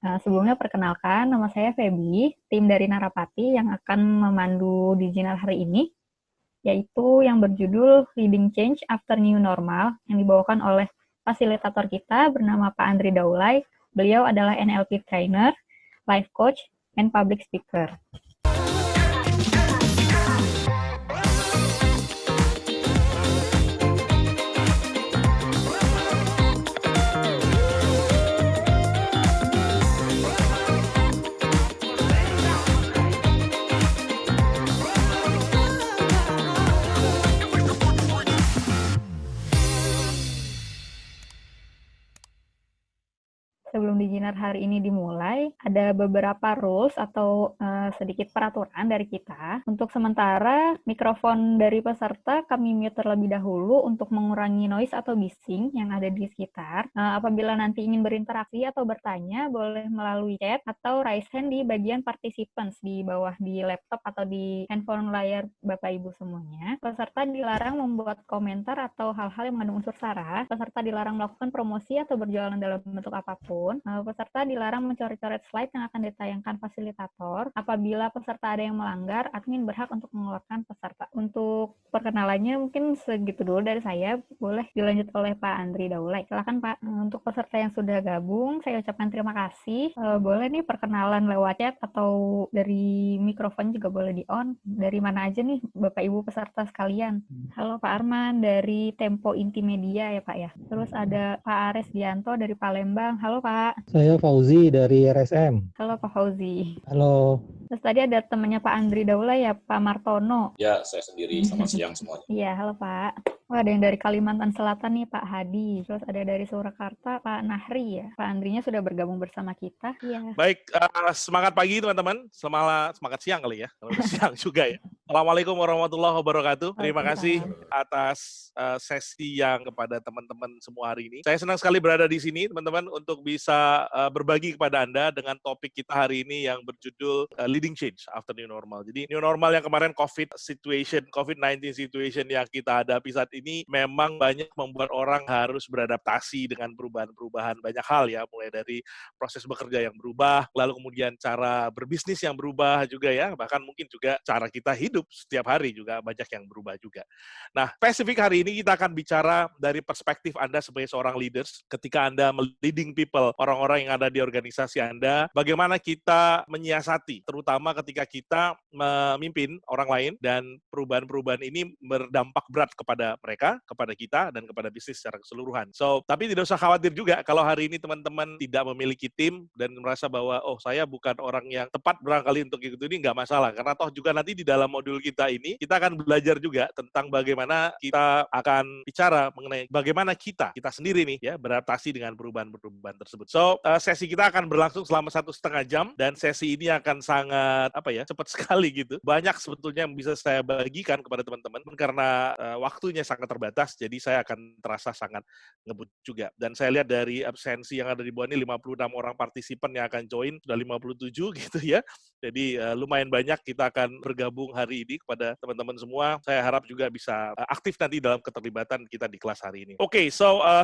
Sebelumnya perkenalkan, nama saya Feby, tim dari Narapati yang akan memandu Digital hari ini, yaitu yang berjudul Leading Change After New Normal, yang dibawakan oleh fasilitator kita bernama Pak Andri Daulay. Beliau adalah NLP Trainer, Life Coach, and Public Speaker. Sebelum Diginar hari ini dimulai, ada beberapa rules atau sedikit peraturan dari kita. Untuk sementara, mikrofon dari peserta kami mute terlebih dahulu untuk mengurangi noise atau bising yang ada di sekitar. Apabila nanti ingin berinteraksi atau bertanya, boleh melalui chat atau raise hand di bagian participants di bawah di laptop atau di handphone layar Bapak Ibu semuanya. Peserta dilarang membuat komentar atau hal-hal yang mengandung unsur sara. Peserta dilarang melakukan promosi atau berjualan dalam bentuk apapun. Peserta dilarang mencoret-coret slide yang akan ditayangkan fasilitator. Apabila peserta ada yang melanggar, admin berhak untuk mengeluarkan peserta. Untuk perkenalannya mungkin segitu dulu dari saya. Boleh dilanjut oleh Pak Andri Daulay. Silakan Pak. Untuk peserta yang sudah gabung, saya ucapkan terima kasih. Boleh nih perkenalan lewat chat atau dari mikrofon juga boleh di-on. Dari mana aja nih Bapak Ibu peserta sekalian? Halo Pak Arman dari Tempo Inti Media ya Pak ya. Terus ada Pak Ares Dianto dari Palembang. Halo Pak. Saya Fauzi dari RSM. Halo Pak Fauzi. Halo. Terus tadi ada temannya Pak Andri Daulay ya, Pak Martono. Ya, saya sendiri. Selamat siang semuanya. Iya, halo Pak. Wah, ada yang dari Kalimantan Selatan nih, Pak Hadi. Terus ada dari Surakarta, Pak Nahri ya. Pak Andrinya sudah bergabung bersama kita. Iya. Baik, semangat pagi teman-teman. Semangat siang kali ya. Siang juga ya. Assalamualaikum warahmatullahi wabarakatuh. Terima kasih atas sesi yang kepada teman-teman semua hari ini. Saya senang sekali berada di sini, teman-teman, untuk bisa berbagi kepada Anda dengan topik kita hari ini yang berjudul Leading Change After New Normal. Jadi, New Normal yang kemarin COVID-19 situation yang kita hadapi saat ini memang banyak membuat orang harus beradaptasi dengan perubahan-perubahan banyak hal ya, mulai dari proses bekerja yang berubah, lalu kemudian cara berbisnis yang berubah juga ya, bahkan mungkin juga cara kita hidup setiap hari juga banyak yang berubah juga. Nah, spesifik hari ini kita akan bicara dari perspektif Anda sebagai seorang leaders, ketika Anda leading people, orang-orang yang ada di organisasi Anda, bagaimana kita menyiasati, terutama ketika kita memimpin orang lain dan perubahan-perubahan ini berdampak berat kepada mereka, kepada kita, dan kepada bisnis secara keseluruhan. Tapi tidak usah khawatir juga kalau hari ini teman-teman tidak memiliki tim dan merasa bahwa, oh saya bukan orang yang tepat barangkali untuk ikut ini, nggak masalah. Karena toh juga nanti di dalam modul kita ini, kita akan belajar juga tentang bagaimana kita akan bicara mengenai bagaimana kita sendiri nih ya, beradaptasi dengan perubahan-perubahan tersebut. Sesi kita akan berlangsung selama 1,5 jam, dan sesi ini akan sangat, cepat sekali gitu. Banyak sebetulnya yang bisa saya bagikan kepada teman-teman, karena waktunya sangat terbatas, jadi saya akan terasa sangat ngebut juga. Dan saya lihat dari absensi yang ada di bawah ini, 56 orang partisipan yang akan join, sudah 57 gitu ya. Jadi lumayan banyak kita akan bergabung hari ini kepada teman-teman semua. Saya harap juga bisa aktif nanti dalam keterlibatan kita di kelas hari ini. Oke,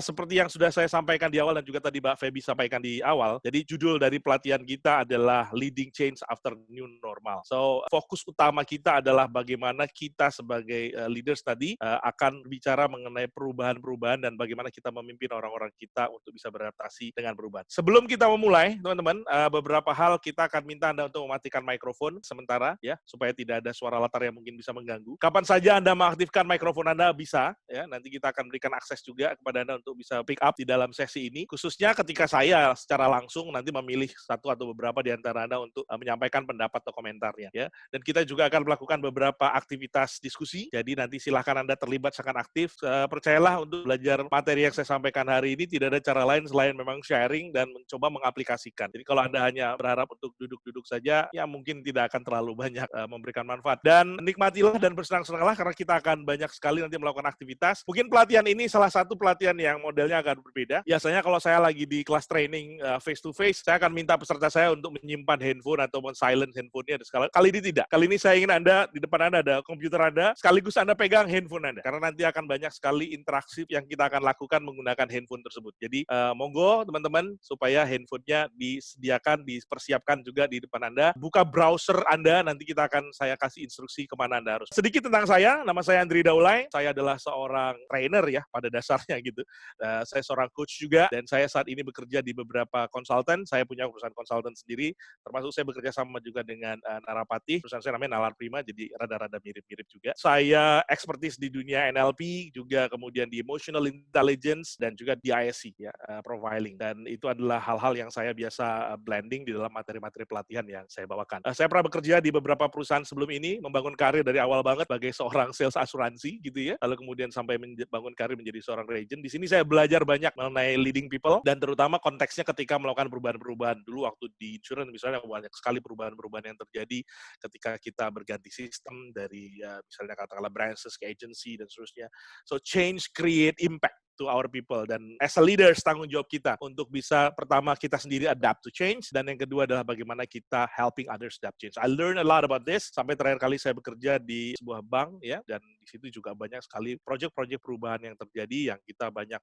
seperti yang sudah saya sampaikan di awal dan juga tadi Mbak Feby sampaikan di awal, jadi judul dari pelatihan kita adalah Leading Change After New Normal. Fokus utama kita adalah bagaimana kita sebagai leaders tadi akan bicara mengenai perubahan-perubahan dan bagaimana kita memimpin orang-orang kita untuk bisa beradaptasi dengan perubahan. Sebelum kita memulai, teman-teman, beberapa hal kita akan minta Anda untuk mematikan mikrofon sementara ya, supaya tidak ada suara latar yang mungkin bisa mengganggu. Kapan saja Anda mengaktifkan mikrofon Anda bisa ya, nanti kita akan berikan akses juga kepada Anda untuk bisa pick up di dalam sesi ini, khususnya ketika saya secara langsung nanti memilih satu atau beberapa di antara Anda untuk menyampaikan pendapat atau komentarnya ya. Dan kita juga akan melakukan beberapa aktivitas diskusi. Jadi nanti silahkan Anda terlibat sangat aktif. Percayalah, untuk belajar materi yang saya sampaikan hari ini tidak ada cara lain selain memang sharing dan mencoba mengaplikasikan. Jadi kalau Anda hanya berharap untuk duduk-duduk saja, ya mungkin tidak akan terlalu banyak memberikan manfaat. Dan nikmatilah dan bersenang-senanglah karena kita akan banyak sekali nanti melakukan aktivitas. Mungkin pelatihan ini salah satu pelatihan yang modelnya agak berbeda. Biasanya kalau saya lagi di kelas training face to face, saya akan minta peserta saya untuk menyimpan handphone atau silent handphonenya. Kali ini tidak. Kali ini saya ingin Anda, di depan Anda ada komputer Anda, sekaligus Anda pegang handphone Anda. Karena nanti nanti akan banyak sekali interaksi yang kita akan lakukan menggunakan handphone tersebut. Jadi monggo teman-teman supaya handphonenya disediakan, dipersiapkan juga di depan Anda. Buka browser Anda, nanti saya kasih instruksi kemana Anda harus. Sedikit tentang saya, nama saya Andri Daulay. Saya adalah seorang trainer ya pada dasarnya gitu. Saya seorang coach juga dan saya saat ini bekerja di beberapa konsultan. Saya punya perusahaan konsultan sendiri, termasuk saya bekerja sama juga dengan Narapati. Perusahaan saya namanya Nalar Prima, jadi rada-rada mirip-mirip juga. Saya expertise di dunia NLP, juga kemudian di emotional intelligence dan juga di ISC ya, profiling. Dan itu adalah hal-hal yang saya biasa blending di dalam materi-materi pelatihan yang saya bawakan. Saya pernah bekerja di beberapa perusahaan sebelum ini, membangun karir dari awal banget sebagai seorang sales asuransi gitu ya. Lalu kemudian sampai membangun karir menjadi seorang agent. Di sini saya belajar banyak mengenai leading people dan terutama konteksnya ketika melakukan perubahan-perubahan. Dulu waktu di insurance misalnya banyak sekali perubahan-perubahan yang terjadi ketika kita berganti sistem dari misalnya katakanlah branches ke agency dan seterusnya. So change create impact to our people, dan as a leaders tanggung jawab kita untuk bisa pertama kita sendiri adapt to change, dan yang kedua adalah bagaimana kita helping others adapt change. I learn a lot about this sampai terakhir kali saya bekerja di sebuah bank ya, dan di situ juga banyak sekali proyek-proyek perubahan yang terjadi yang kita banyak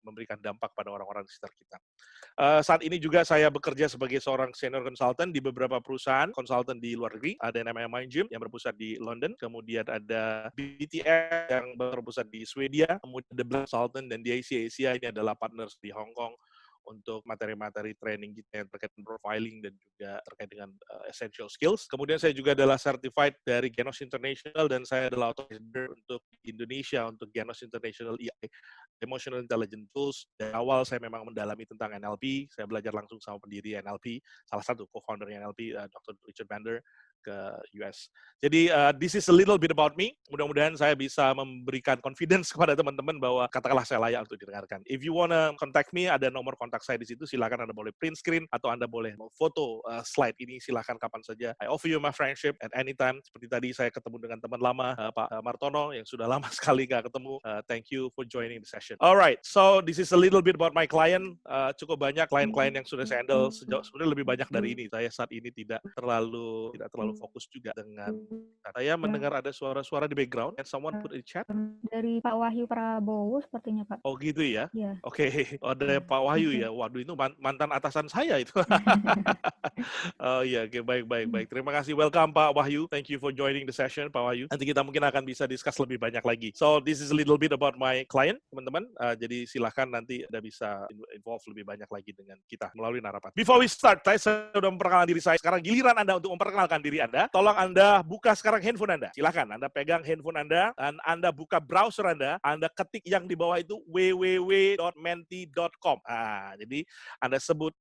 memberikan dampak pada orang-orang di sekitar kita. Saat ini juga saya bekerja sebagai seorang senior consultant di beberapa perusahaan konsultan di luar negeri. Ada yang namanya Mindgym yang berpusat di London, kemudian ada BTS yang berpusat di Swedia, kemudian The Black Consultant, dan di Asia ini adalah partners di Hong Kong untuk materi-materi training kita yang terkait dengan profiling dan juga terkait dengan essential skills. Kemudian saya juga adalah certified dari Genos International dan saya adalah author untuk Indonesia untuk Genos International EI, Emotional Intelligence Tools. Dari awal saya memang mendalami tentang NLP, saya belajar langsung sama pendiri NLP, salah satu co-founder NLP, Dr. Richard Bandler, ke US. Jadi this is a little bit about me. Mudah-mudahan saya bisa memberikan confidence kepada teman-teman bahwa katakanlah saya layak untuk didengarkan. If you wanna contact me, ada nomor kontak saya di situ. Silakan Anda boleh print screen atau Anda boleh foto slide ini. Silakan kapan saja. I offer you my friendship at any time. Seperti tadi saya ketemu dengan teman lama Pak Martono yang sudah lama sekali nggak ketemu. Thank you for joining the session. Alright, so this is a little bit about my client. Cukup banyak klien-klien yang sudah saya handle sejauh sebenarnya lebih banyak dari ini. Saya saat ini tidak terlalu fokus juga dengan. Saya mendengar ada suara-suara di background. Can someone put in chat? Dari Pak Wahyu Prabowo sepertinya, Pak. Oh gitu ya? Iya. Oke. Oh, ada Pak Wahyu ya? Waduh, itu mantan atasan saya itu. Oh iya, oke, baik. Terima kasih. Welcome Pak Wahyu. Thank you for joining the session, Pak Wahyu. Nanti kita mungkin akan bisa discuss lebih banyak lagi. So, this is a little bit about my client, teman-teman. Jadi silahkan nanti Anda bisa involve lebih banyak lagi dengan kita melalui Narapati. Before we start, saya sudah memperkenalkan diri saya. Sekarang giliran Anda untuk memperkenalkan diri Anda. Tolong Anda buka sekarang handphone Anda. Silakan Anda pegang handphone Anda dan Anda buka browser Anda ketik yang di bawah itu www.menti.com. Jadi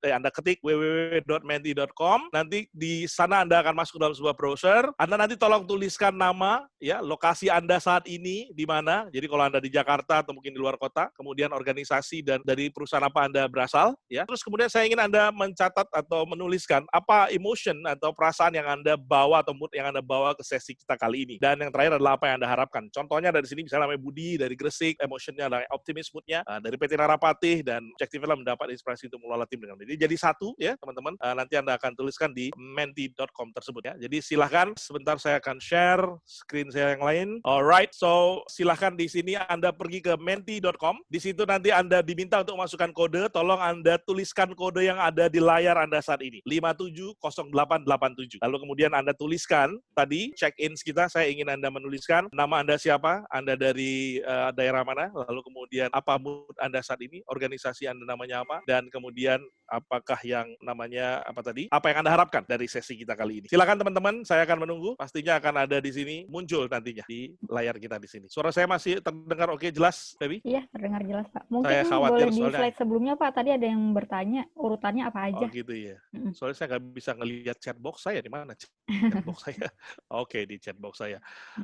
Anda ketik www.menti.com. Nanti di sana Anda akan masuk dalam sebuah browser. Anda nanti tolong tuliskan nama ya, lokasi Anda saat ini di mana. Jadi kalau Anda di Jakarta atau mungkin di luar kota, kemudian organisasi dan dari perusahaan apa Anda berasal ya. Terus kemudian saya ingin Anda mencatat atau menuliskan apa emotion atau perasaan yang Anda bawa atau mood yang Anda bawa ke sesi kita kali ini. Dan yang terakhir adalah apa yang Anda harapkan. Contohnya dari sini misalnya namanya Budi dari Gresik, emotionnya adalah optimis moodnya, dari PT Narapati, dan objektifnya adalah mendapat inspirasi untuk mengelola tim dengan baik. Jadi satu ya teman-teman, nanti Anda akan tuliskan di menti.com tersebut ya. Jadi silahkan sebentar saya akan share screen saya yang lain. Alright, so silahkan di sini Anda pergi ke menti.com. Di situ nanti Anda diminta untuk masukkan kode. Tolong Anda tuliskan kode yang ada di layar Anda saat ini, 570887. Lalu kemudian Anda tuliskan tadi check-in kita, saya ingin Anda menuliskan nama Anda siapa, Anda dari daerah mana, lalu kemudian apa mood Anda saat ini, organisasi Anda namanya apa, dan kemudian apakah yang namanya apa tadi, apa yang Anda harapkan dari sesi kita kali ini. Silakan teman-teman, saya akan menunggu. Pastinya akan ada di sini, muncul nantinya di layar kita di sini. Suara saya masih terdengar oke, jelas, Baby? Iya, terdengar jelas, Pak. Mungkin Saya khawatir boleh di soalnya. slide sebelumnya, Pak. Tadi ada yang bertanya urutannya apa aja. Oh gitu ya. Soalnya saya nggak bisa ngelihat chatbox saya di mana chatbox saya. Oke, di chatbox saya.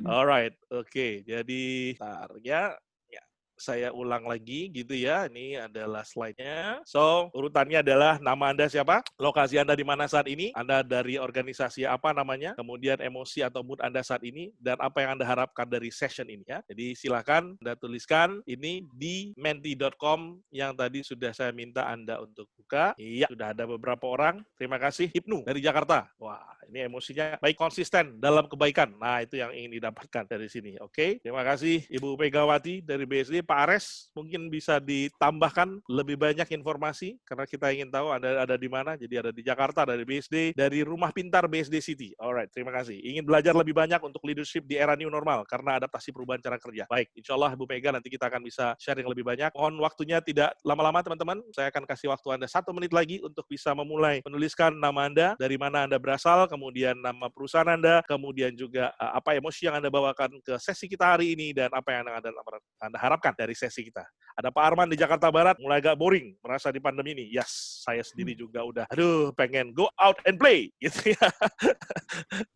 Alright, oke. Jadi, ya, saya ulang lagi gitu ya. Ini adalah slide-nya. So, urutannya adalah nama Anda siapa, lokasi Anda di mana saat ini, Anda dari organisasi apa namanya, kemudian emosi atau mood Anda saat ini, dan apa yang Anda harapkan dari session ini ya. Jadi silakan Anda tuliskan ini di menti.com yang tadi sudah saya minta Anda untuk buka. Iya, sudah ada beberapa orang. Terima kasih Ibnu dari Jakarta. Wah, ini emosinya baik konsisten dalam kebaikan. Nah, itu yang ingin didapatkan dari sini. Oke, terima kasih Ibu Megawati dari BSD. Pak Ares, mungkin bisa ditambahkan lebih banyak informasi karena kita ingin tahu ada di mana. Jadi ada di Jakarta, dari BSD, dari Rumah Pintar BSD City. Alright, terima kasih. Ingin belajar lebih banyak untuk leadership di era new normal karena adaptasi perubahan cara kerja. Baik, insya Allah Bu Mega nanti kita akan bisa sharing lebih banyak. Mohon waktunya tidak lama-lama teman-teman. Saya akan kasih waktu Anda 1 menit lagi untuk bisa memulai menuliskan nama Anda, dari mana Anda berasal, kemudian nama perusahaan Anda, kemudian juga apa emosi yang Anda bawakan ke sesi kita hari ini, dan apa yang Anda harapkan dari sesi kita. Ada Pak Arman di Jakarta Barat, mulai agak boring merasa di pandemi ini. Yes, saya sendiri juga udah, pengen go out and play, gitu ya.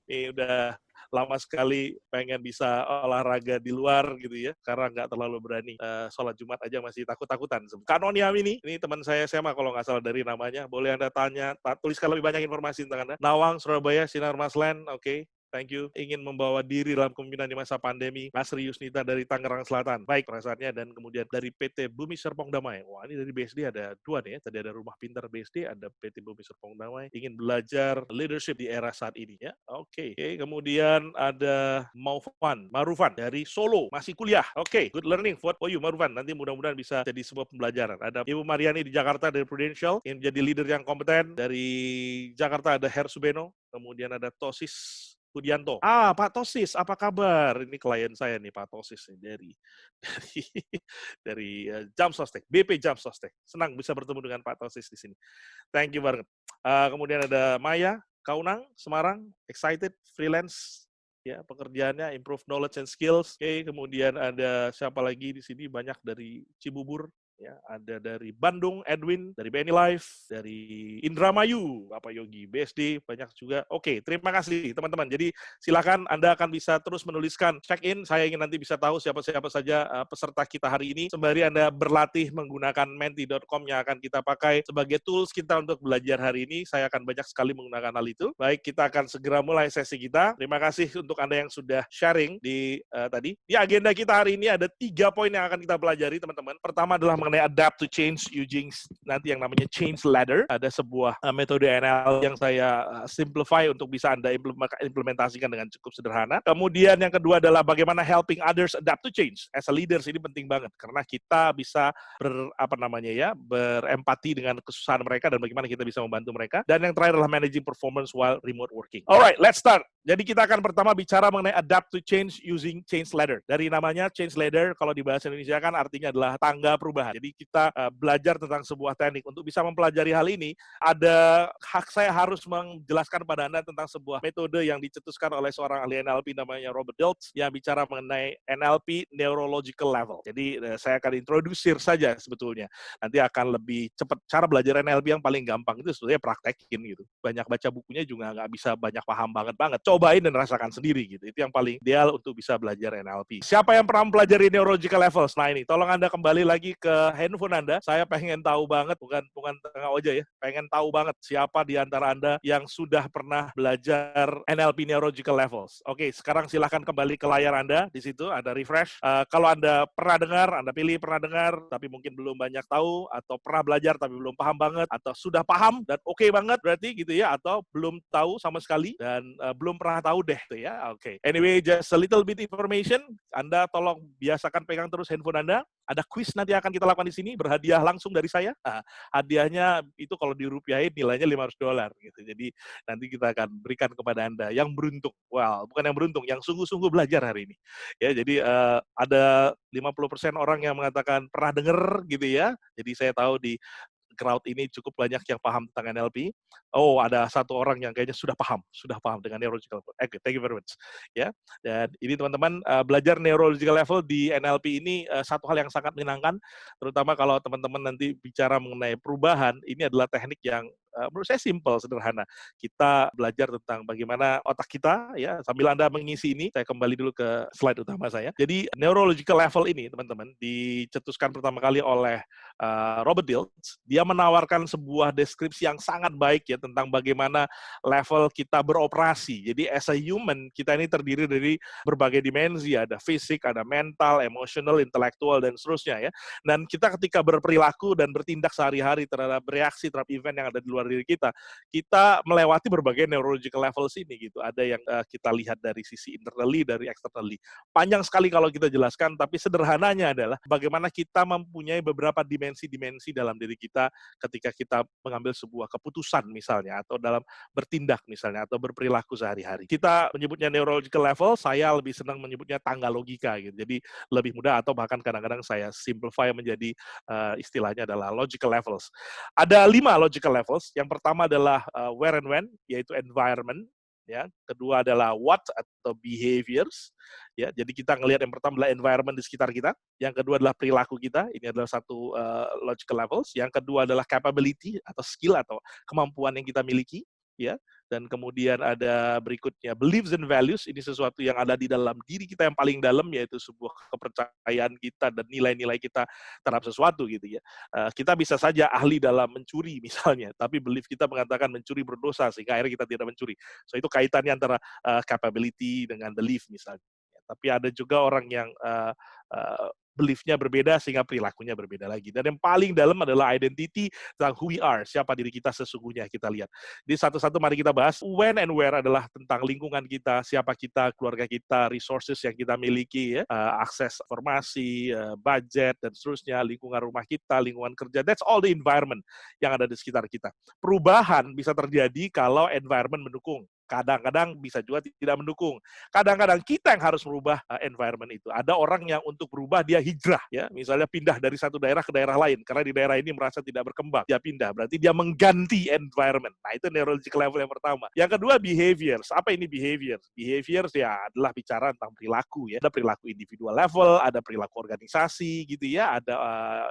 Ini udah lama sekali pengen bisa olahraga di luar gitu ya, karena nggak terlalu berani. Sholat Jumat aja masih takut-takutan. Kanoniam ini teman saya SMA kalau nggak salah dari namanya. Boleh Anda tanya, tuliskan lebih banyak informasi tentang Anda. Nawang, Surabaya, Sinar Maslen, oke. Thank you. Ingin membawa diri dalam kepemimpinan di masa pandemi. Nasri Yusnita dari Tangerang Selatan. Baik perasaannya. Dan kemudian dari PT Bumi Serpong Damai. Wah, ini dari BSD ada 2 nih ya. Tadi ada Rumah Pintar BSD, ada PT Bumi Serpong Damai. Ingin belajar leadership di era saat ini ya. Oke. Kemudian ada Marufan dari Solo. Masih kuliah. Oke. Good learning for you Marufan. Nanti mudah-mudahan bisa jadi sebuah pembelajaran. Ada Ibu Mariani di Jakarta dari Prudential. Ingin jadi leader yang kompeten. Dari Jakarta ada Her Subeno. Kemudian ada Tosis Budianto. Pak Tosis, apa kabar? Ini klien saya nih, Pak Tosis nih, dari Jam Sostek, BP Jam Sostek. Senang bisa bertemu dengan Pak Tosis di sini. Thank you banget. Kemudian ada Maya Kaunang, Semarang, excited, freelance, ya pekerjaannya improve knowledge and skills. Oke, kemudian ada siapa lagi di sini? Banyak dari Cibubur. Ya, ada dari Bandung, Edwin, dari BNI Life, dari Indramayu, Bapak Yogi, BSD, banyak juga. Oke, terima kasih teman-teman. Jadi silakan Anda akan bisa terus menuliskan check-in. Saya ingin nanti bisa tahu siapa-siapa saja peserta kita hari ini. Sembari Anda berlatih menggunakan menti.com yang akan kita pakai sebagai tools kita untuk belajar hari ini. Saya akan banyak sekali menggunakan hal itu. Baik, kita akan segera mulai sesi kita. Terima kasih untuk Anda yang sudah sharing di tadi. Di agenda kita hari ini ada 3 poin yang akan kita pelajari, teman-teman. Pertama adalah mengenai adapt to change using nanti yang namanya change ladder. Ada sebuah metode NL yang saya simplify untuk bisa Anda implementasikan dengan cukup sederhana. Kemudian yang kedua adalah bagaimana helping others adapt to change. As a leaders ini penting banget karena kita bisa berempati dengan kesusahan mereka dan bagaimana kita bisa membantu mereka. Dan yang terakhir adalah managing performance while remote working. Alright, let's start. Jadi kita akan pertama bicara mengenai adapt to change using change ladder. Dari namanya change ladder, kalau di bahasa Indonesia kan artinya adalah tangga perubahan. Jadi kita belajar tentang sebuah teknik. Untuk bisa mempelajari hal ini, saya harus menjelaskan pada Anda tentang sebuah metode yang dicetuskan oleh seorang ahli NLP namanya Robert Dilts yang bicara mengenai NLP Neurological Level. Jadi saya akan introducer saja sebetulnya. Nanti akan lebih cepat. Cara belajar NLP yang paling gampang itu sebetulnya praktekin gitu. Banyak baca bukunya juga nggak bisa banyak paham banget. Cobain dan rasakan sendiri gitu. Itu yang paling ideal untuk bisa belajar NLP. Siapa yang pernah mempelajari Neurological Levels? Nah ini, tolong Anda kembali lagi ke handphone Anda. Saya pengen tahu banget, bukan tengah aja ya, pengen tahu banget siapa di antara Anda yang sudah pernah belajar NLP Neurological Levels. Oke, sekarang silahkan kembali ke layar Anda. Di situ ada refresh. Kalau Anda pernah dengar, Anda pilih pernah dengar, tapi mungkin belum banyak tahu, atau pernah belajar tapi belum paham banget, atau sudah paham dan oke banget berarti gitu ya, atau belum tahu sama sekali dan belum pernah tahu deh tuh ya. Oke. Anyway, just a little bit information. Anda tolong biasakan pegang terus handphone Anda. Ada quiz nanti akan kita lakukan di sini, berhadiah langsung dari saya. Hadiahnya itu kalau dirupiahin nilainya $500 gitu. Jadi nanti kita akan berikan kepada Anda yang beruntung. Well, bukan yang beruntung, yang sungguh-sungguh belajar hari ini. Ya, jadi ada 50% orang yang mengatakan pernah dengar gitu ya. Jadi saya tahu di crowd ini cukup banyak yang paham tentang NLP. Oh, ada satu orang yang kayaknya sudah paham dengan neurological level. Thank you very much. Ya, dan ini teman-teman belajar neurological level di NLP ini satu hal yang sangat menyenangkan, terutama kalau teman-teman nanti bicara mengenai perubahan. Ini adalah teknik yang menurut saya simple, sederhana. Kita belajar tentang bagaimana otak kita, ya. Sambil Anda mengisi ini, saya kembali dulu ke slide utama saya. Jadi neurological level ini, teman-teman, dicetuskan pertama kali oleh Robert Dilts. Dia menawarkan sebuah deskripsi yang sangat baik ya tentang bagaimana level kita beroperasi. Jadi as a human, kita ini terdiri dari berbagai dimensi, ada fisik, ada mental, emotional, intelektual, dan seterusnya ya. Dan kita ketika berperilaku dan bertindak sehari-hari terhadap reaksi terhadap event yang ada di luar diri kita melewati berbagai neurological levels ini gitu. Ada yang kita lihat dari sisi internally, dari externally. Panjang sekali kalau kita jelaskan, tapi sederhananya adalah bagaimana kita mempunyai beberapa dimensi-dimensi dalam diri kita ketika kita mengambil sebuah keputusan misalnya, atau dalam bertindak misalnya, atau berperilaku sehari-hari. Kita menyebutnya neurological level, saya lebih senang menyebutnya tangga logika gitu. Jadi lebih mudah, atau bahkan kadang-kadang saya simplify menjadi istilahnya adalah logical levels. Ada 5 logical levels. Yang pertama adalah where and when, yaitu environment. Ya, kedua adalah what atau behaviors. Ya, jadi kita ngelihat yang pertama adalah environment di sekitar kita. Yang kedua adalah perilaku kita. Ini adalah satu logical levels. Yang kedua adalah capability atau skill atau kemampuan yang kita miliki. Ya, dan kemudian ada berikutnya beliefs and values. Ini sesuatu yang ada di dalam diri kita yang paling dalam, yaitu sebuah kepercayaan kita dan nilai-nilai kita terhadap sesuatu gitu ya. Kita bisa saja ahli dalam mencuri misalnya, tapi belief kita mengatakan mencuri berdosa sehingga akhirnya kita tidak mencuri. So itu kaitannya antara capability dengan belief misalnya. Tapi ada juga orang yang belief-nya berbeda sehingga perilakunya berbeda lagi. Dan yang paling dalam adalah identity tentang who we are, siapa diri kita sesungguhnya kita lihat. Di satu-satu mari kita bahas. When and where adalah tentang lingkungan kita, siapa kita, keluarga kita, resources yang kita miliki, ya, akses informasi, budget, dan seterusnya, lingkungan rumah kita, lingkungan kerja. That's all the environment yang ada di sekitar kita. Perubahan bisa terjadi kalau environment mendukung. Kadang-kadang bisa juga tidak mendukung. Kadang-kadang kita yang harus merubah environment itu. Ada orang yang untuk berubah dia hijrah, ya, misalnya pindah dari satu daerah ke daerah lain karena di daerah ini merasa tidak berkembang. Dia pindah, berarti dia mengganti environment. Nah, itu neurological level yang pertama. Yang kedua behaviors. Apa ini behaviors? Behaviors ya adalah bicara tentang perilaku, ya. Ada perilaku individual level, ada perilaku organisasi gitu ya, ada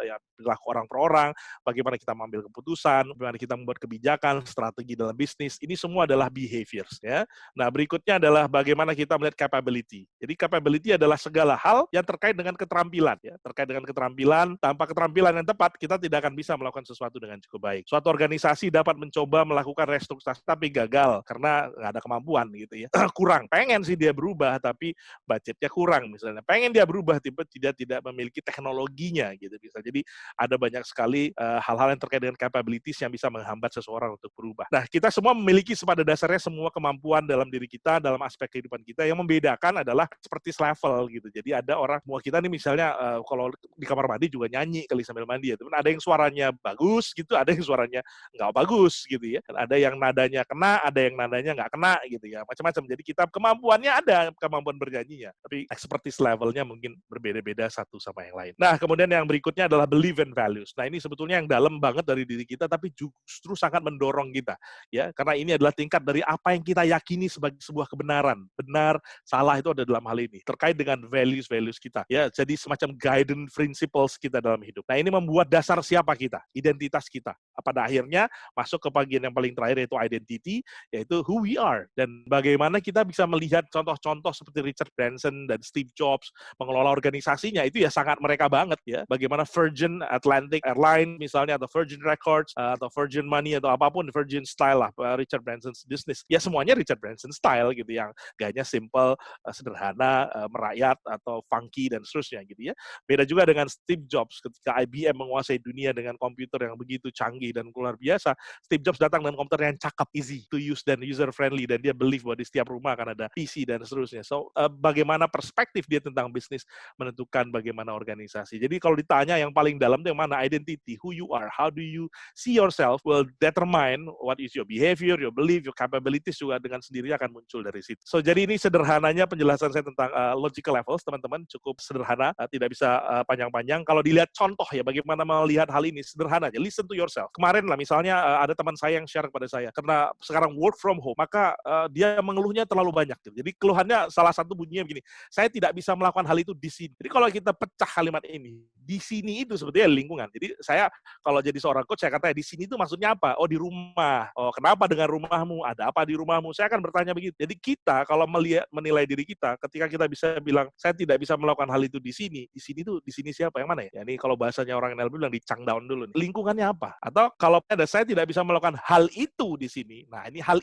ya perilaku orang per orang, bagaimana kita mengambil keputusan, bagaimana kita membuat kebijakan, strategi dalam bisnis. Ini semua adalah behaviors. Ya. Nah, berikutnya adalah bagaimana kita melihat capability. Jadi capability adalah segala hal yang terkait dengan keterampilan. Ya. Terkait dengan keterampilan, tanpa keterampilan yang tepat, kita tidak akan bisa melakukan sesuatu dengan cukup baik. Suatu organisasi dapat mencoba melakukan restrukturisasi, tapi gagal karena nggak ada kemampuan gitu ya. Kurang. Pengen sih dia berubah, tapi budgetnya kurang misalnya. Pengen dia berubah, tapi tidak memiliki teknologinya gitu bisa. Jadi ada banyak sekali hal-hal yang terkait dengan capabilities yang bisa menghambat seseorang untuk berubah. Nah, kita semua memiliki pada dasarnya semua kemampuan dalam diri kita, dalam aspek kehidupan kita. Yang membedakan adalah expertise level gitu. Jadi ada orang, semua kita nih misalnya kalau di kamar mandi juga nyanyi kali sambil mandi ya. Teman, ada yang suaranya bagus gitu, ada yang suaranya nggak bagus gitu ya. Dan ada yang nadanya kena, ada yang nadanya nggak kena gitu ya. Macam-macam. Jadi kita kemampuannya ada, kemampuan bernyanyinya. Tapi expertise levelnya mungkin berbeda-beda satu sama yang lain. Nah, kemudian yang berikutnya adalah belief and values. Nah, ini sebetulnya yang dalam banget dari diri kita, tapi justru sangat mendorong kita. Ya, karena ini adalah tingkat dari apa yang kita yakini sebagai sebuah kebenaran. Benar, salah itu ada dalam hal ini. Terkait dengan values kita. Ya, jadi semacam guidance principles kita dalam hidup. Nah, ini membuat dasar siapa kita, identitas kita. Pada akhirnya masuk ke bagian yang paling terakhir yaitu identity, yaitu who we are. Dan bagaimana kita bisa melihat contoh-contoh seperti Richard Branson dan Steve Jobs mengelola organisasinya, itu ya sangat mereka banget ya. Bagaimana Virgin Atlantic Airlines misalnya, atau Virgin Records, atau Virgin Money, atau apapun, Virgin Style lah, Richard Branson's business. Ya semuanya Richard Branson style gitu, yang gayanya simple, sederhana, merakyat, atau funky, dan seterusnya gitu ya. Beda juga dengan Steve Jobs ketika IBM menguasai dunia dengan komputer yang begitu canggih dan luar biasa. Steve Jobs datang dengan komputer yang cakep, easy to use dan user friendly, dan dia believe bahwa di setiap rumah akan ada PC dan seterusnya. So, bagaimana perspektif dia tentang bisnis menentukan bagaimana organisasi. Jadi kalau ditanya yang paling dalam itu yang mana? Identity, who you are, how do you see yourself will determine what is your behavior, your belief, your capabilities, juga dengan sendirinya akan muncul dari situ. So, jadi ini sederhananya penjelasan saya tentang logical levels, teman-teman, cukup sederhana, tidak bisa panjang-panjang. Kalau dilihat contoh ya, bagaimana melihat hal ini, sederhana aja, listen to yourself. Kemarin lah, misalnya ada teman saya yang share kepada saya, karena sekarang work from home, maka dia mengeluhnya terlalu banyak. Jadi keluhannya salah satu bunyinya begini, saya tidak bisa melakukan hal itu di sini. Jadi kalau kita pecah kalimat ini, di sini itu sebetulnya lingkungan. Jadi saya kalau jadi seorang coach, saya kata di sini itu maksudnya apa? Oh, di rumah. Oh, kenapa dengan rumahmu? Ada apa di rumahmu? Saya akan bertanya begitu. Jadi kita kalau menilai diri kita, ketika kita bisa bilang saya tidak bisa melakukan hal itu di sini itu di sini siapa? Yang mana ya? Ya ini kalau bahasanya orang NLP bilang di chang down dulu. Lingkungannya apa? Atau kalau ada saya tidak bisa melakukan hal itu di sini. Nah, ini hal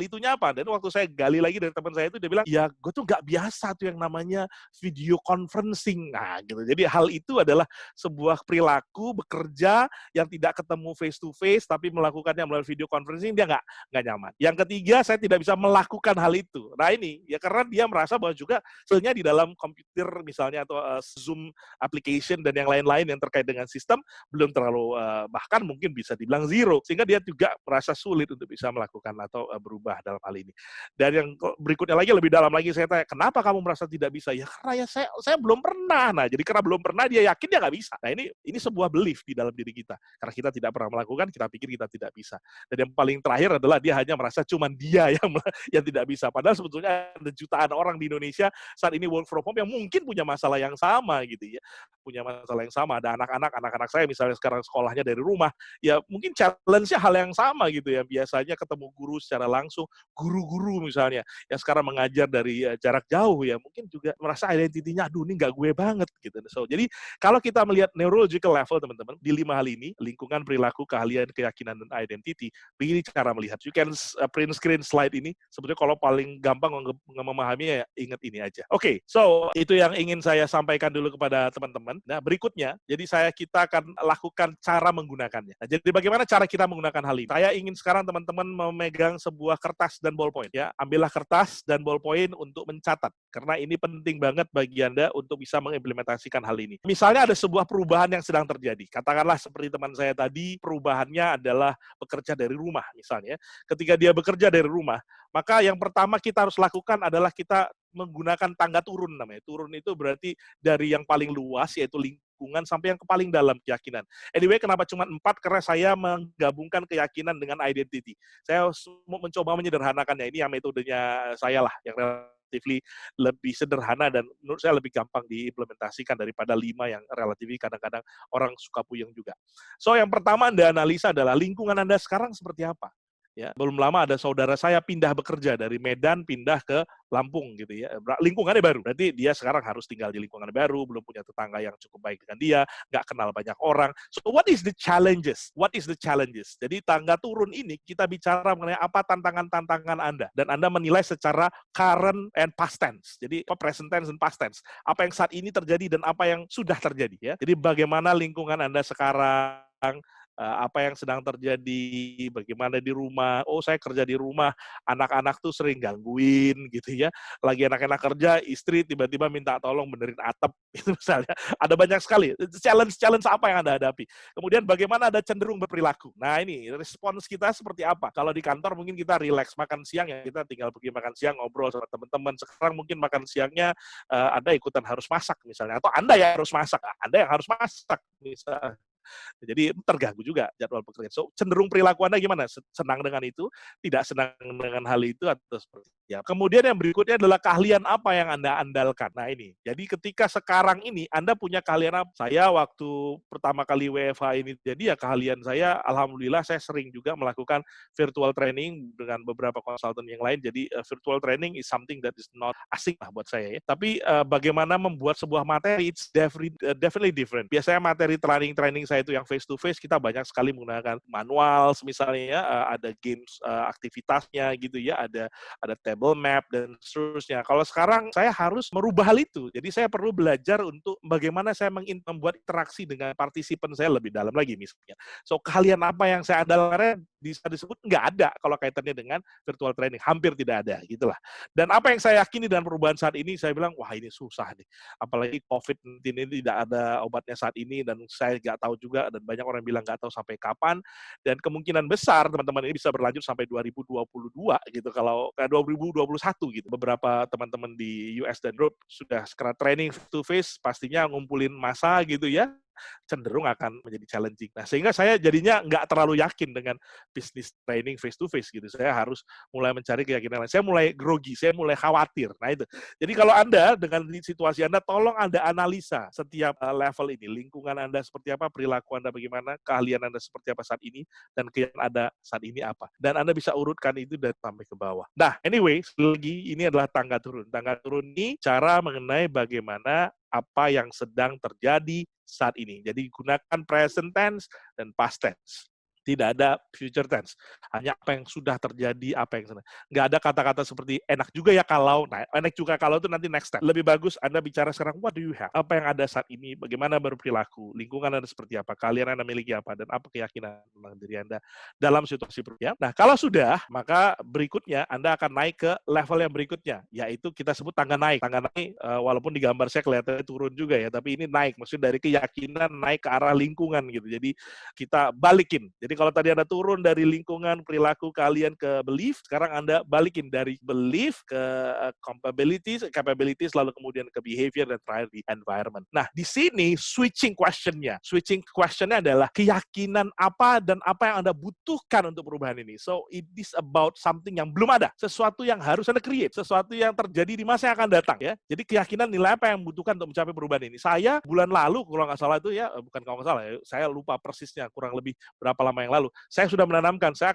itunya apa? Dan waktu saya gali lagi dari teman saya itu, dia bilang, ya gue tuh nggak biasa tuh yang namanya video conferencing. Nah, gitu. Jadi hal itu adalah sebuah perilaku bekerja yang tidak ketemu face to face, tapi melakukannya melalui video conferencing, dia nggak nyaman. Yang ketiga, saya tidak bisa melakukan hal itu. Nah ini, ya karena dia merasa bahwa juga sebenarnya di dalam komputer misalnya atau Zoom application dan yang lain-lain yang terkait dengan sistem belum terlalu bahkan mungkin bisa dibilang zero, sehingga dia juga merasa sulit untuk bisa melakukan atau berubah dalam hal ini. Dan yang berikutnya lagi, lebih dalam lagi, saya tanya, kenapa kamu merasa tidak bisa? Ya karena ya saya belum pernah. Nah jadi karena belum pernah, dia yakin dia nggak bisa. Nah ini sebuah belief di dalam diri kita. Karena kita tidak pernah melakukan, kita pikir kita tidak bisa. Dan yang paling terakhir adalah dia hanya merasa cuman dia yang tidak bisa. Padahal sebetulnya ada jutaan orang di Indonesia saat ini work from home yang mungkin punya masalah yang sama gitu ya. Punya masalah yang sama. Ada anak-anak saya misalnya sekarang sekolahnya dari rumah, ya mungkin challenge-nya hal yang sama gitu ya. Biasanya ketemu guru secara langsung, guru-guru misalnya yang sekarang mengajar dari jarak jauh ya, mungkin juga merasa identitinya, aduh ini nggak gue banget gitu. So, jadi kalau kita melihat neurological level teman-teman, di 5 hal ini, lingkungan, perilaku, keahlian, keyakinan, dan identity, begini cara melihat. You can print screen slide ini, sebetulnya kalau paling gampang memahaminya ya ingat ini aja. Oke, so itu yang ingin saya sampaikan dulu kepada teman-teman. Nah, berikutnya, jadi kita akan lakukan cara menggunakannya. Nah, jadi bagaimana cara kita menggunakan hal ini? Saya ingin sekarang teman-teman memegang sebuah kertas dan ballpoint ya. Ambillah kertas dan ballpoint untuk mencatat, karena ini penting banget bagi Anda untuk bisa mengimplementasikan hal ini. Misalnya ada sebuah perubahan yang sedang terjadi. Katakanlah seperti teman saya tadi, perubahannya adalah bekerja dari rumah misalnya. Ketika dia bekerja dari rumah, maka yang pertama kita harus lakukan adalah kita menggunakan tangga turun namanya. Turun itu berarti dari yang paling luas, yaitu lingkungan, sampai yang paling dalam keyakinan. Anyway, kenapa cuma 4? Karena saya menggabungkan keyakinan dengan identity. Saya mencoba menyederhanakannya. Ini yang metodenya saya lah, yang relatively lebih sederhana dan menurut saya lebih gampang diimplementasikan daripada 5 yang relatif kadang-kadang orang suka puyeng juga. So, yang pertama Anda analisa adalah lingkungan Anda sekarang seperti apa. Ya, belum lama ada saudara saya pindah bekerja dari Medan pindah ke Lampung gitu ya. Lingkungannya baru. Berarti dia sekarang harus tinggal di lingkungan baru, belum punya tetangga yang cukup baik dengan dia, nggak kenal banyak orang. So what is the challenges? What is the challenges? Jadi tangga turun ini kita bicara mengenai apa tantangan-tantangan Anda, dan Anda menilai secara current and past tense. Jadi present tense dan past tense. Apa yang saat ini terjadi dan apa yang sudah terjadi ya. Jadi bagaimana lingkungan Anda sekarang, apa yang sedang terjadi, bagaimana di rumah. Oh, saya kerja di rumah, anak-anak tuh sering gangguin gitu ya. Lagi anak-anak kerja, istri tiba-tiba minta tolong benerin atap itu misalnya. Ada banyak sekali challenge apa yang Anda hadapi. Kemudian bagaimana Anda cenderung berperilaku. Nah, ini respons kita seperti apa? Kalau di kantor mungkin kita relax makan siang ya, kita tinggal pergi makan siang, ngobrol sama teman-teman. Sekarang mungkin makan siangnya Anda ikutan harus masak misalnya, atau Anda yang harus masak, Anda yang harus masak misalnya. Jadi terganggu juga jadwal pekerjaan. So, cenderung perilaku Anda gimana? Senang dengan itu? Tidak senang dengan hal itu? Atau seperti ya. Kemudian yang berikutnya adalah keahlian apa yang Anda andalkan. Nah ini, jadi ketika sekarang ini Anda punya keahlian apa? Saya waktu pertama kali WFH ini, jadi ya keahlian saya, alhamdulillah saya sering juga melakukan virtual training dengan beberapa konsultan yang lain. Jadi virtual training is something that is not asing lah buat saya ya. Tapi bagaimana membuat sebuah materi, it's definitely different. Biasanya materi training saya itu yang face to face, kita banyak sekali menggunakan manual misalnya ya, ada games aktivitasnya gitu ya, ada table map, dan seterusnya. Kalau sekarang saya harus merubah hal itu. Jadi saya perlu belajar untuk bagaimana saya membuat interaksi dengan partisipan saya lebih dalam lagi misalnya. So, keahlian apa yang saya andalkan bisa disebut nggak ada kalau kaitannya dengan virtual training. Hampir tidak ada, gitulah. Dan apa yang saya yakini dengan perubahan saat ini, saya bilang, wah ini susah nih. Apalagi COVID-19 ini tidak ada obatnya saat ini, dan saya nggak tahu juga, dan banyak orang bilang nggak tahu sampai kapan. Dan kemungkinan besar teman-teman ini bisa berlanjut sampai 2022 gitu, kalau 2021 gitu. Beberapa teman-teman di US dan Europe sudah sekarang training face to face, pastinya ngumpulin massa gitu ya, cenderung akan menjadi challenging. Nah, sehingga saya jadinya nggak terlalu yakin dengan bisnis training face to face gitu. Saya harus mulai mencari keyakinan lain. Saya mulai grogi, saya mulai khawatir. Nah, itu. Jadi kalau Anda dengan situasi Anda, tolong Anda analisa setiap level ini. Lingkungan Anda seperti apa, perilaku Anda bagaimana, keahlian Anda seperti apa saat ini, dan keyakinan Anda saat ini apa. Dan Anda bisa urutkan itu dari sampai ke bawah. Nah, anyway, lagi ini adalah tangga turun. Tangga turun ini cara mengenai bagaimana apa yang sedang terjadi saat ini. Jadi gunakan present tense dan past tense. Tidak ada future tense. Hanya apa yang sudah terjadi, apa yang sedang. Nggak ada kata-kata seperti enak juga ya kalau. Nah, enak juga kalau itu nanti next step. Lebih bagus Anda bicara sekarang, what do you have? Apa yang ada saat ini? Bagaimana berperilaku? Lingkungan Anda seperti apa? Kalian Anda miliki apa? Dan apa keyakinan tentang diri Anda dalam situasi berikutnya? Nah, kalau sudah, maka berikutnya Anda akan naik ke level yang berikutnya, yaitu kita sebut tangga naik. Tangga naik, walaupun di gambar saya kelihatannya turun juga ya, tapi ini naik. Maksudnya dari keyakinan naik ke arah lingkungan gitu. Jadi kita balikin. Jadi kalau tadi Anda turun dari lingkungan, perilaku kalian ke belief, sekarang Anda balikin dari belief ke capabilities, lalu kemudian ke behavior, dan terakhir di environment. Nah, di sini switching questionnya adalah keyakinan apa dan apa yang Anda butuhkan untuk perubahan ini. So, it is about something yang belum ada, sesuatu yang harus Anda create, sesuatu yang terjadi di masa yang akan datang ya. Jadi keyakinan nilai apa yang membutuhkan untuk mencapai perubahan ini. Saya bulan lalu, kalau nggak salah itu ya, bukan kalau nggak salah ya, saya lupa persisnya, kurang lebih berapa lama yang lalu, saya sudah menanamkan, saya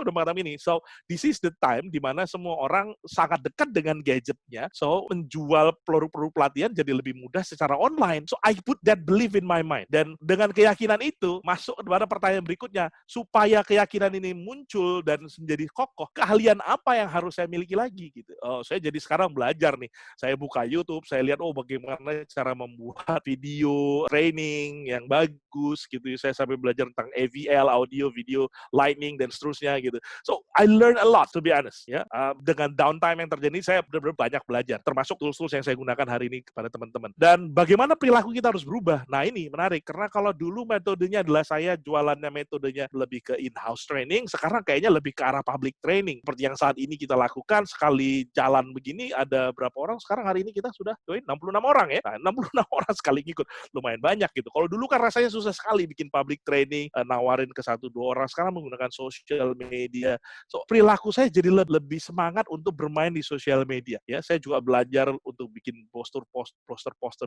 udah mengatakan ini, so this is the time di mana semua orang sangat dekat dengan gadgetnya, so menjual produk-produk pelatihan jadi lebih mudah secara online. So I put that belief in my mind, dan dengan keyakinan itu masuk kepada pertanyaan berikutnya, supaya keyakinan ini muncul dan menjadi kokoh, keahlian apa yang harus saya miliki lagi gitu. Oh, saya jadi sekarang belajar nih, saya buka YouTube, saya lihat bagaimana cara membuat video training yang bagus gitu, saya sampai belajar tentang AVL, audio, video, lightning, dan seterusnya gitu. So, I learn a lot, to be honest. Ya, dengan downtime yang terjadi, saya benar-benar banyak belajar, termasuk tools-tools yang saya gunakan hari ini kepada teman-teman. Dan bagaimana perilaku kita harus berubah? Nah, ini menarik, karena kalau dulu metodenya adalah saya jualannya metodenya lebih ke in-house training, sekarang kayaknya lebih ke arah public training. Seperti yang saat ini kita lakukan, sekali jalan begini, ada berapa orang? Sekarang hari ini kita sudah join 66 orang ya. Nah, 66 orang sekali ngikut. Lumayan banyak gitu. Kalau dulu kan rasanya susah sekali bikin public training, nawarin ke 1-2 orang, sekarang menggunakan social media. So, perilaku saya jadi lebih semangat untuk bermain di social media. Ya, saya juga belajar untuk bikin poster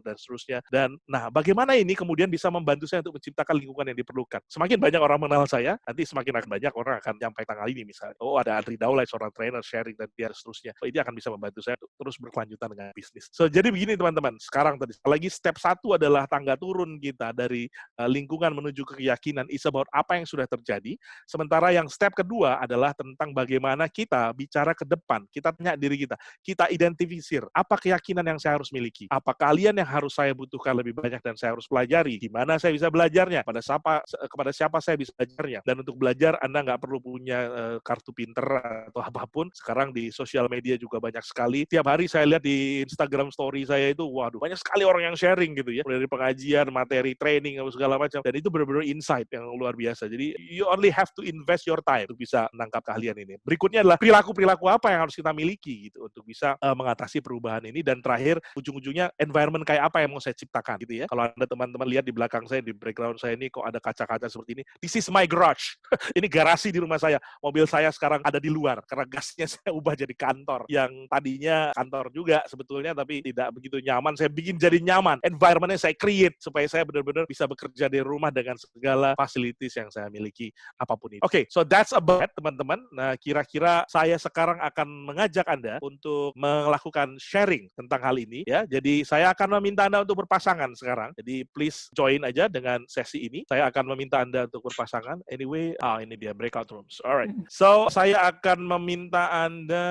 dan seterusnya. Dan nah, bagaimana ini kemudian bisa membantu saya untuk menciptakan lingkungan yang diperlukan. Semakin banyak orang mengenal saya, nanti semakin banyak orang akan nyampai tanggal ini misalnya. Oh, ada Andri Daulay, seorang trainer, sharing, dan seterusnya. So, ini akan bisa membantu saya untuk terus berkelanjutan dengan bisnis. So, jadi begini teman-teman, sekarang tadi lagi step 1 adalah tangga turun kita dari lingkungan menuju ke keyakinan, is about apa yang sudah terjadi. Sementara yang step kedua adalah tentang bagaimana kita bicara ke depan. Kita tanya diri kita identifisir apa keyakinan yang saya harus miliki, apa keahlian yang harus saya butuhkan lebih banyak dan saya harus pelajari, di mana saya bisa belajarnya, kepada siapa saya bisa belajarnya. Dan untuk belajar Anda nggak perlu punya kartu pinter atau apapun. Sekarang di sosial media juga banyak sekali. Tiap hari saya lihat di Instagram story saya itu, waduh, banyak sekali orang yang sharing gitu ya, dari pengajian, materi, training, segala macam. Dan itu benar-benar insight yang luar biasa. Jadi you only have to invest your time untuk bisa menangkap keahlian ini. Berikutnya adalah perilaku apa yang harus kita miliki gitu untuk bisa mengatasi perubahan ini. Dan terakhir, ujung-ujungnya environment kayak apa yang mau saya ciptakan gitu ya. Kalau Anda teman-teman lihat di belakang saya, di background saya ini kok ada kaca-kaca seperti ini. This is my garage. Ini garasi di rumah saya. Mobil saya sekarang ada di luar karena gasnya saya ubah jadi kantor. Yang tadinya kantor juga sebetulnya, tapi tidak begitu nyaman. Saya bikin jadi nyaman. Environment-nya saya create supaya saya benar-benar bisa bekerja di rumah dengan segala fasilitas yang saya Anda miliki apapun itu. Oke, so that's about it, teman-teman. Nah, kira-kira saya sekarang akan mengajak Anda untuk melakukan sharing tentang hal ini ya. Jadi saya akan meminta Anda untuk berpasangan sekarang. Jadi please join aja dengan sesi ini. Saya akan meminta Anda untuk berpasangan. Anyway, ini dia breakout rooms. Alright. So saya akan meminta Anda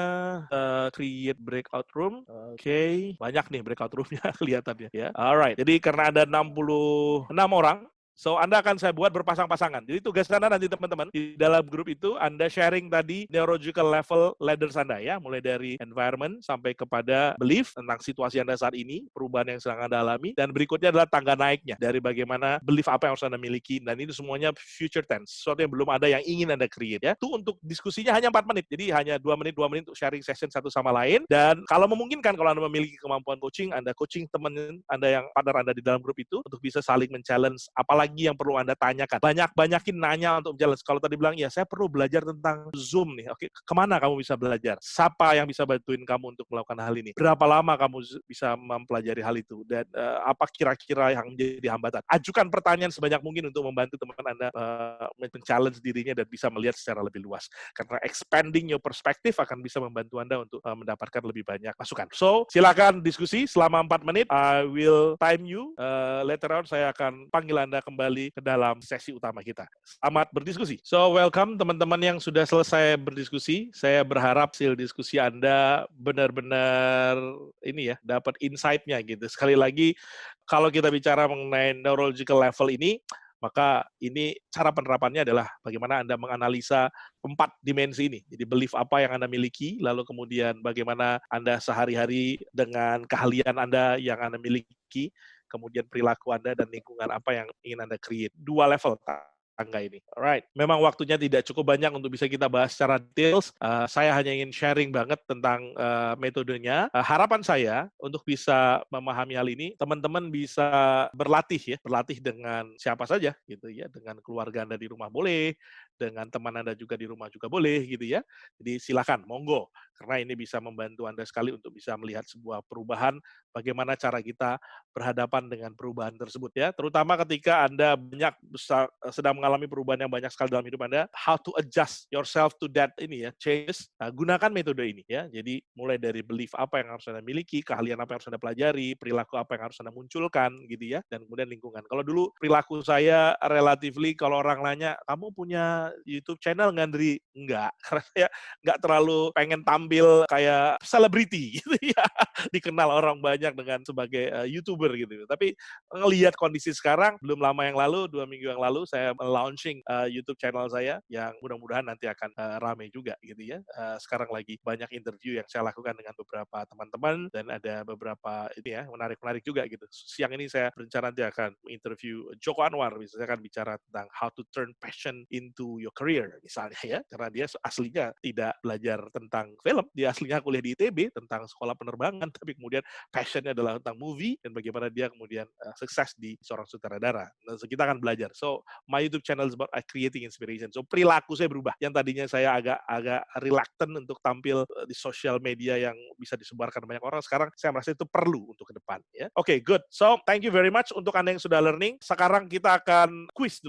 create breakout room. Oke, banyak nih breakout roomnya kelihatannya ya. Alright. Jadi karena ada 66 orang, so Anda akan saya buat berpasang-pasangan. Jadi tugas Anda nanti teman-teman di dalam grup itu Anda sharing tadi neurological level ladders Anda ya, mulai dari environment sampai kepada belief tentang situasi Anda saat ini, perubahan yang sedang Anda alami, dan berikutnya adalah tangga naiknya dari bagaimana belief apa yang harus Anda miliki, dan itu semuanya future tense, sesuatu yang belum ada yang ingin Anda create ya. Itu untuk diskusinya hanya 4 menit, jadi hanya 2 menit untuk sharing session satu sama lain, dan kalau memungkinkan kalau Anda memiliki kemampuan coaching, Anda coaching teman Anda yang partner Anda di dalam grup itu untuk bisa saling men-challenge apalagi yang perlu Anda tanyakan. Banyakin nanya untuk jelas. Kalau tadi bilang, ya saya perlu belajar tentang Zoom nih. Oke, kemana kamu bisa belajar? Siapa yang bisa bantuin kamu untuk melakukan hal ini? Berapa lama kamu bisa mempelajari hal itu? Dan apa kira-kira yang menjadi hambatan? Ajukan pertanyaan sebanyak mungkin untuk membantu teman Anda men-challenge dirinya dan bisa melihat secara lebih luas. Karena expanding your perspective akan bisa membantu Anda untuk mendapatkan lebih banyak masukan. So, silakan diskusi selama 4 menit. I will time you. Later on, saya akan panggil Anda kembali ke dalam sesi utama kita. Selamat berdiskusi. So, welcome teman-teman yang sudah selesai berdiskusi. Saya berharap hasil diskusi Anda benar-benar ini ya, dapat insight-nya gitu. Sekali lagi, kalau kita bicara mengenai neurological level ini, maka ini cara penerapannya adalah bagaimana Anda menganalisa 4 dimensi ini. Jadi belief apa yang Anda miliki, lalu kemudian bagaimana Anda sehari-hari dengan keahlian Anda yang Anda miliki, kemudian perilaku Anda dan lingkungan apa yang ingin Anda create. 2 level tangga ini. Alright. Memang waktunya tidak cukup banyak untuk bisa kita bahas secara details. Saya hanya ingin sharing banget tentang metodenya. Harapan saya untuk bisa memahami hal ini, teman-teman bisa berlatih dengan siapa saja gitu ya, dengan keluarga Anda di rumah boleh, dengan teman Anda juga di rumah juga boleh gitu ya. Jadi silakan, monggo. Karena ini bisa membantu Anda sekali untuk bisa melihat sebuah perubahan, bagaimana cara kita berhadapan dengan perubahan tersebut ya. Terutama ketika Anda sedang mengalami perubahan yang banyak sekali dalam hidup Anda, how to adjust yourself to that changes. Gunakan metode ini ya. Jadi mulai dari belief apa yang harus Anda miliki, keahlian apa yang harus Anda pelajari, perilaku apa yang harus Anda munculkan gitu ya, dan kemudian lingkungan. Kalau dulu perilaku saya relatively kalau orang nanya, kamu punya YouTube channel nggak, Andri? Enggak, karena saya nggak terlalu pengen tampil kayak selebriti gitu ya, dikenal orang banyak dengan sebagai YouTuber gitu. Tapi ngelihat kondisi sekarang, belum lama yang lalu, 2 minggu yang lalu, saya launching YouTube channel saya yang mudah-mudahan nanti akan ramai juga gitu ya. Sekarang lagi banyak interview yang saya lakukan dengan beberapa teman-teman dan ada beberapa ini ya menarik-menarik juga gitu. Siang ini saya berencana nanti akan interview Joko Anwar, misalnya akan bicara tentang how to turn passion into your career misalnya ya, karena dia aslinya tidak belajar tentang film, dia aslinya kuliah di ITB tentang sekolah penerbangan, tapi kemudian passionnya adalah tentang movie dan bagaimana dia kemudian sukses di seorang sutradara. Nah, so kita akan belajar. So my YouTube channel is about creating inspiration. So perilaku saya berubah. Yang tadinya saya agak reluctant untuk tampil di sosial media yang bisa disebarkan banyak orang, sekarang saya merasa itu perlu untuk ke depan ya. Oke, good. So thank you very much untuk Anda yang sudah learning. Sekarang kita akan quiz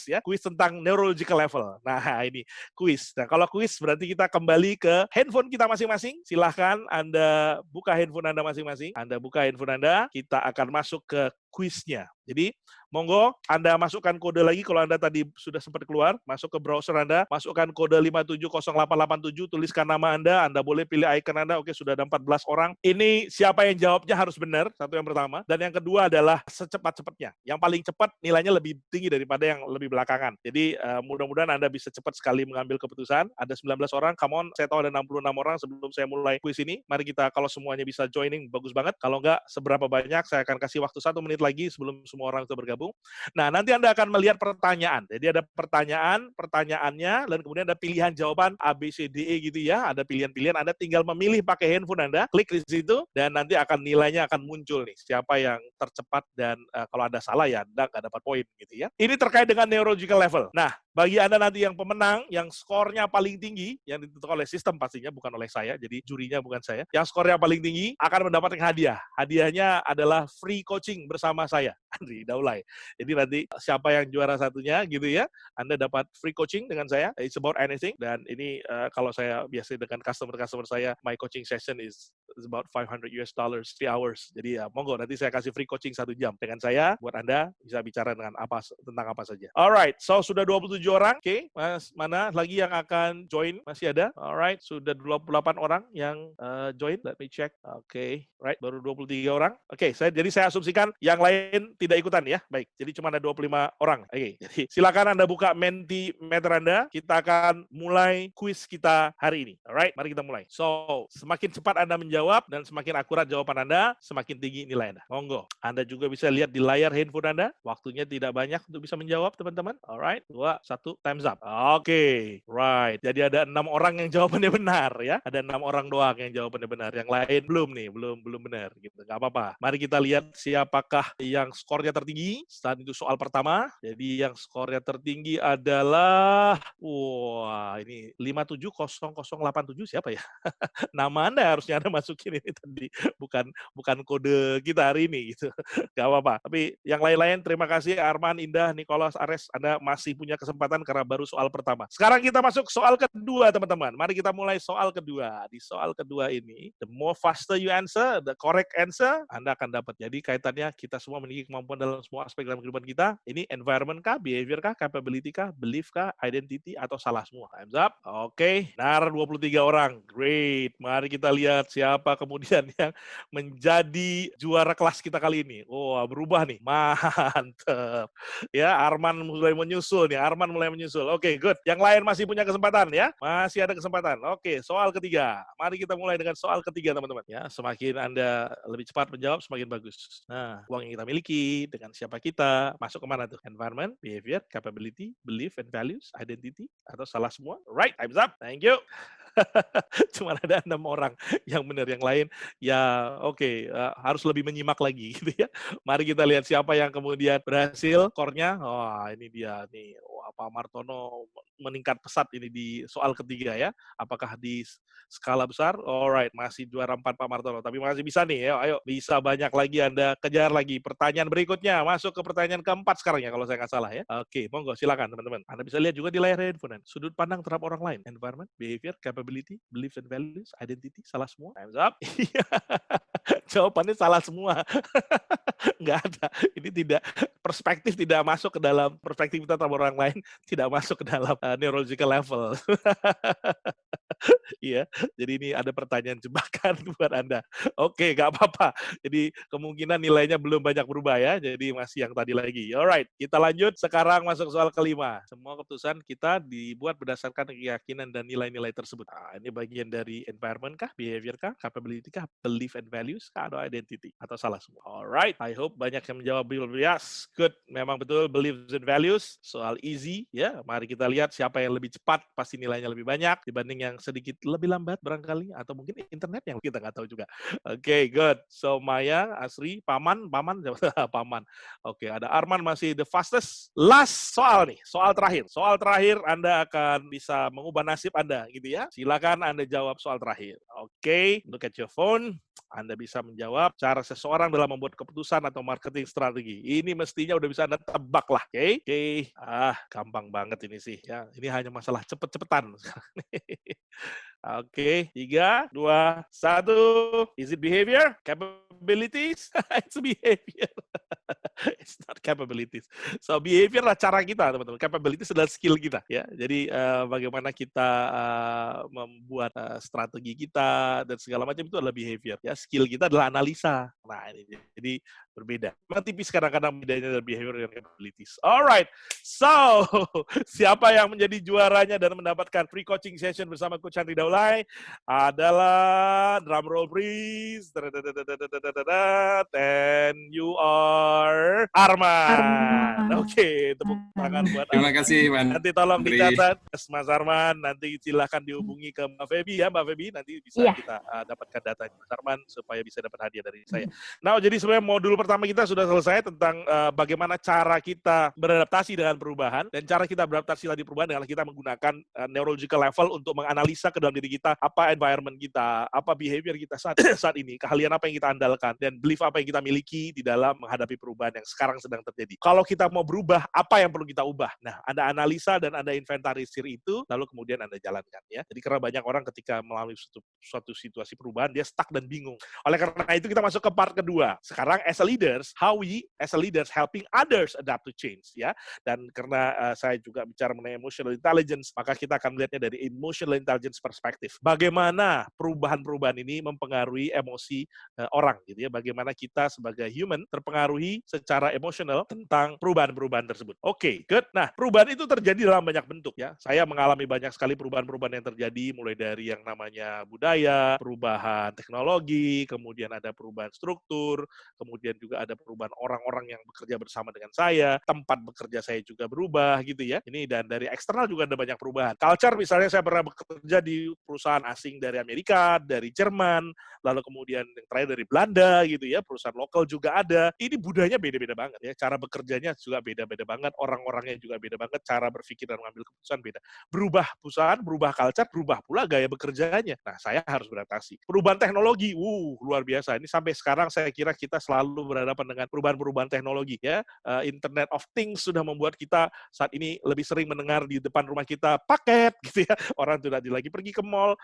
ya. Quiz tentang neurological level. Nah, ini quiz. Nah, kalau quiz berarti kita kembali ke handphone kita masing-masing. Silahkan Anda buka handphone Anda masing-masing. Anda buka handphone Anda, kita akan masuk ke quiznya. Jadi, monggo Anda masukkan kode lagi kalau Anda tadi sudah sempat keluar, masuk ke browser Anda, masukkan kode 570887, tuliskan nama Anda boleh pilih icon Anda, oke sudah ada 14 orang. Ini siapa yang jawabnya harus benar, satu yang pertama. Dan yang kedua adalah secepat-cepatnya. Yang paling cepat nilainya lebih tinggi daripada yang lebih belakangan. Jadi, mudah-mudahan Anda bisa cepat sekali mengambil keputusan. Ada 19 orang, come on, saya tahu ada 66 orang sebelum saya mulai quiz ini. Mari kita kalau semuanya bisa joining, bagus banget. Kalau enggak, seberapa banyak, saya akan kasih waktu 1 menit lagi sebelum semua orang itu bergabung. Nah, nanti Anda akan melihat pertanyaan. Jadi ada pertanyaannya, dan kemudian ada pilihan jawaban A, B, C, D, E gitu ya. Ada pilihan-pilihan, Anda tinggal memilih pakai handphone Anda, klik di situ, dan nanti nilainya akan muncul nih. Siapa yang tercepat dan kalau Anda salah ya Anda nggak dapat poin gitu ya. Ini terkait dengan neurological level. Nah, bagi Anda nanti yang pemenang, yang skornya paling tinggi, yang ditentukan oleh sistem pastinya, bukan oleh saya, jadi jurinya bukan saya, yang skornya paling tinggi akan mendapatkan hadiah. Hadiahnya adalah free coaching bersama bersama saya, Andri Daulay. Jadi nanti siapa yang juara satunya gitu ya, Anda dapat free coaching dengan saya. It's about anything. Dan ini kalau saya biasa dengan customer saya, my coaching session is about $500 3 hours. Jadi ya monggo nanti saya kasih free coaching 1 jam dengan saya buat Anda bisa bicara tentang apa saja. Alright, so sudah 27 orang. Oke, Mas, mana lagi yang akan join? Masih ada? Alright, sudah 28 orang yang join. Let me check. Oke, right, baru 23 orang. Oke, jadi saya asumsikan yang lain tidak ikutan ya. Baik, jadi cuma ada 25 orang. Oke, jadi silakan Anda buka Mentimeter Anda. Kita akan mulai quiz kita hari ini. Alright, mari kita mulai. So, semakin cepat Anda menjawab dan semakin akurat jawaban Anda, semakin tinggi nilai Anda. Monggo. Anda juga bisa lihat di layar handphone Anda. Waktunya tidak banyak untuk bisa menjawab, teman-teman. Alright, 2, 1, time's up. Oke, right. Jadi ada 6 orang yang jawabannya benar ya. Ada 6 orang doang yang jawabannya benar. Yang lain belum nih, belum benar gitu. Gak apa-apa. Mari kita lihat siapakah yang skornya tertinggi. Saat itu soal pertama. Jadi yang skornya tertinggi adalah ini 570087 siapa ya? Nama Anda harusnya Anda masukin ini tadi. Bukan kode kita hari ini gitu. Gak apa-apa. Tapi yang lain-lain terima kasih Arman, Indah, Nicholas, Ares. Anda masih punya kesempatan karena baru soal pertama. Sekarang kita masuk soal kedua, teman-teman. Mari kita mulai soal kedua. Di soal kedua ini, the more faster you answer, the correct answer, Anda akan dapat. Jadi kaitannya kita semua memiliki kemampuan dalam semua aspek dalam kehidupan kita. Ini environment kah, behavior kah, capability kah, belief kah, identity, atau salah semua. Time's up. Oke, benar 23 orang. Great. Mari kita lihat siapa kemudian yang menjadi juara kelas kita kali ini. Berubah nih. Mantap. Ya, Arman mulai menyusul nih. Oke, good. Yang lain masih punya kesempatan ya. Masih ada kesempatan. Oke, soal ketiga. Mari kita mulai dengan soal ketiga, teman-teman. Ya, semakin Anda lebih cepat menjawab, semakin bagus. Nah, uang yang kita miliki, dengan siapa kita, masuk kemana tuh? Environment, behavior, capability, belief and values, identity, atau salah semua? Right, time's up. Thank you. Cuma ada 6 orang yang benar, yang lain ya oke, harus lebih menyimak lagi gitu ya. Mari kita lihat siapa yang kemudian berhasil skornya. Ini dia nih. Pak Martono meningkat pesat ini di soal ketiga ya. Apakah di skala besar? Alright, masih juara 4 Pak Martono. Tapi masih bisa nih ya. Ayo, bisa banyak lagi Anda kejar lagi. Pertanyaan berikutnya, masuk ke pertanyaan keempat sekarang ya kalau saya nggak salah ya. Oke, monggo silakan teman-teman. Anda bisa lihat juga di layar handphone. Sudut pandang terhadap orang lain, environment, behavior, capability, beliefs and values, identity, salah semua. Time's up. Jawabannya salah semua. Nggak ada. Ini tidak, perspektif tidak masuk ke dalam perspektif kita terhadap orang lain, tidak masuk ke dalam neurological level. Iya, jadi ini ada pertanyaan jebakan buat Anda. Oke, nggak apa-apa. Jadi kemungkinan nilainya belum banyak berubah ya, jadi masih yang tadi lagi. Alright, kita lanjut. Sekarang masuk soal kelima. Semua keputusan kita dibuat berdasarkan keyakinan dan nilai-nilai tersebut. Ini bagian dari environment kah, behavior kah, capability kah, belief and values kah, atau identity, atau salah semua. Alright, I hope banyak yang menjawab yes, good. Memang betul, beliefs and values. Soal easy, ya. Mari kita lihat siapa yang lebih cepat, pasti nilainya lebih banyak dibanding yang sedikit lebih lambat barangkali, atau mungkin internet yang kita nggak tahu juga. Oke, good. So Maya, Asri, Paman, Paman. Oke, ada Arman masih the fastest. Last soal nih, soal terakhir. Soal terakhir Anda akan bisa mengubah nasib Anda gitu ya. Silakan Anda jawab soal terakhir. Oke, look at your phone. Anda bisa menjawab cara seseorang dalam membuat keputusan atau marketing strategi. Ini mestinya udah bisa Anda tebak lah. Oke. Gampang banget ini sih. Ya, ini hanya masalah cepet-cepetan. Oke, 3, 2, 1. Is it behavior? Capabilities? It's behavior. It's not capabilities. So behavior lah cara kita, teman-teman. Capabilities adalah skill kita, ya. Jadi bagaimana kita membuat strategi kita dan segala macam itu adalah behavior. Ya, skill kita adalah analisa. Nah, ini jadi berbeda. Memang tipis kadang-kadang bedanya dari behavior dan capabilities. Alright, so siapa yang menjadi juaranya dan mendapatkan free coaching session bersama Coach Andri Daulay adalah drum roll please. And you are Arman. Oke, tepuk tangan buat Arman. Terima kasih, Mas. Nanti tolong dicatat, Mas Arman. Nanti silakan dihubungi ke Mbak Feby ya, Mbak Feby. Nanti bisa kita dapatkan datanya Mas Arman supaya bisa dapat hadiah dari saya. Nah, jadi sebenarnya modul pertama pertama kita sudah selesai tentang bagaimana cara kita beradaptasi dengan perubahan, dan cara kita beradaptasi tadi perubahan adalah kita menggunakan neurological level untuk menganalisa ke dalam diri kita, apa environment kita, apa behavior kita saat ini, keahlian apa yang kita andalkan, dan belief apa yang kita miliki di dalam menghadapi perubahan yang sekarang sedang terjadi. Kalau kita mau berubah, apa yang perlu kita ubah? Nah, Anda analisa dan Anda inventarisir itu, lalu kemudian Anda jalankan ya. Jadi karena banyak orang ketika melalui suatu situasi perubahan, dia stuck dan bingung. Oleh karena itu kita masuk ke part kedua. Sekarang as a leaders, how we as a leaders helping others adapt to change ya. Dan karena saya juga bicara mengenai emotional intelligence, maka kita akan melihatnya dari emotional intelligence perspektif. Bagaimana perubahan-perubahan ini mempengaruhi emosi orang gitu ya. Bagaimana kita sebagai human terpengaruhi secara emosional tentang perubahan-perubahan tersebut. Oke, good. Nah, perubahan itu terjadi dalam banyak bentuk ya. Saya mengalami banyak sekali perubahan-perubahan yang terjadi, mulai dari yang namanya budaya, perubahan teknologi, kemudian ada perubahan struktur, kemudian juga ada perubahan orang-orang yang bekerja bersama dengan saya, tempat bekerja saya juga berubah gitu ya. Ini dan dari eksternal juga ada banyak perubahan. Culture misalnya saya pernah bekerja di perusahaan asing dari Amerika, dari Jerman, lalu kemudian yang terakhir dari Belanda gitu ya, perusahaan lokal juga ada. Ini budayanya beda-beda banget ya, cara bekerjanya juga beda-beda banget, orang-orangnya juga beda banget, cara berpikir dan mengambil keputusan beda. Berubah perusahaan, berubah culture, berubah pula gaya bekerjanya. Nah, saya harus beradaptasi. Perubahan teknologi, luar biasa. Ini sampai sekarang saya kira kita selalu berhadapan dengan perubahan-perubahan teknologi ya. Internet of Things sudah membuat kita saat ini lebih sering mendengar di depan rumah kita paket gitu ya. Orang tidak lagi pergi ke mall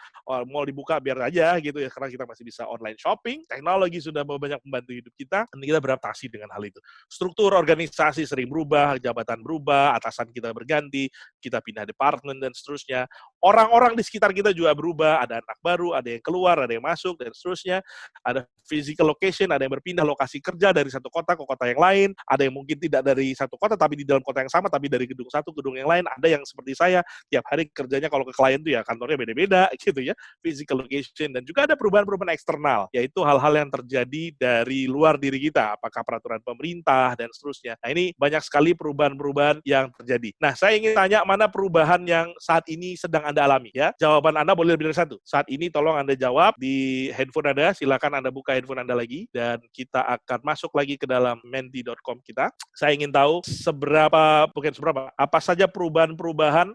dibuka biar aja gitu ya, karena kita masih bisa online shopping. Teknologi sudah banyak membantu hidup kita, dan kita beradaptasi dengan hal itu. Struktur organisasi sering berubah, jabatan berubah, atasan kita berganti, kita pindah departemen dan seterusnya. Orang-orang di sekitar kita juga berubah, ada anak baru, ada yang keluar, ada yang masuk dan seterusnya. Ada physical location, ada yang berpindah lokasi kerja dari satu kota ke kota yang lain, ada yang mungkin tidak dari satu kota tapi di dalam kota yang sama, tapi dari gedung satu gedung yang lain. Ada yang seperti saya, tiap hari kerjanya kalau ke klien tuh ya kantornya beda-beda gitu ya, physical location. Dan juga ada perubahan-perubahan eksternal, yaitu hal-hal yang terjadi dari luar diri kita, apakah peraturan pemerintah dan seterusnya. Nah, ini banyak sekali perubahan-perubahan yang terjadi. Nah, saya ingin tanya mana perubahan yang saat ini sedang Anda alami ya. Jawaban Anda boleh lebih dari satu. Saat ini tolong Anda jawab di handphone Anda, silakan Anda buka handphone Anda lagi, dan kita akan masuk lagi ke dalam menti.com kita. Saya ingin tahu apa saja perubahan-perubahan,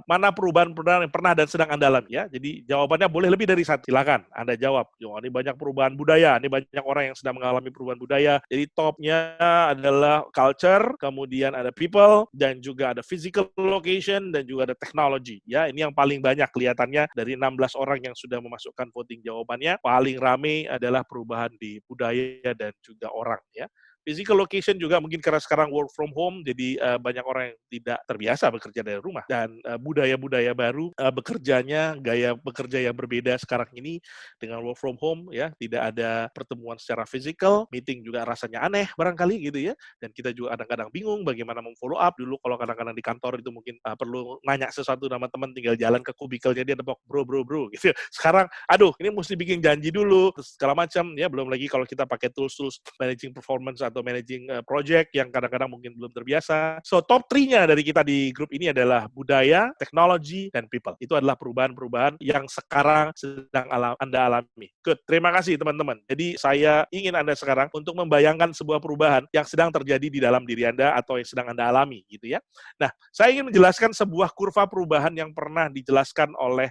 mana perubahan-perubahan yang pernah dan sedang Anda alami ya. Jadi jawabannya boleh lebih dari satu. Silakan Anda jawab. Ini banyak perubahan budaya, ini banyak orang yang sedang mengalami perubahan budaya. Jadi topnya adalah culture, kemudian ada people, dan juga ada physical location, dan juga ada technology. Ya, ini yang paling banyak kelihatannya dari 16 orang yang sudah memasukkan voting jawabannya. Paling rame adalah perubahan di budaya dan juga orang ya. Physical location juga mungkin karena sekarang work from home, jadi banyak orang yang tidak terbiasa bekerja dari rumah, dan budaya-budaya baru bekerjanya, gaya bekerja yang berbeda sekarang ini dengan work from home ya, tidak ada pertemuan secara physical, meeting juga rasanya aneh barangkali gitu ya, dan kita juga kadang-kadang bingung bagaimana memfollow up. Dulu kalau kadang-kadang di kantor itu mungkin perlu nanya sesuatu sama teman, tinggal jalan ke kubikelnya dia tepok bro gitu. Sekarang aduh ini mesti bikin janji dulu segala macam ya, belum lagi kalau kita pakai tools managing performance atau managing project yang kadang-kadang mungkin belum terbiasa. So top 3-nya dari kita di grup ini adalah budaya, teknologi, dan people. Itu adalah perubahan-perubahan yang sekarang sedang Anda alami. Good, terima kasih teman-teman. Jadi saya ingin Anda sekarang untuk membayangkan sebuah perubahan yang sedang terjadi di dalam diri Anda atau yang sedang Anda alami gitu ya. Nah, saya ingin menjelaskan sebuah kurva perubahan yang pernah dijelaskan oleh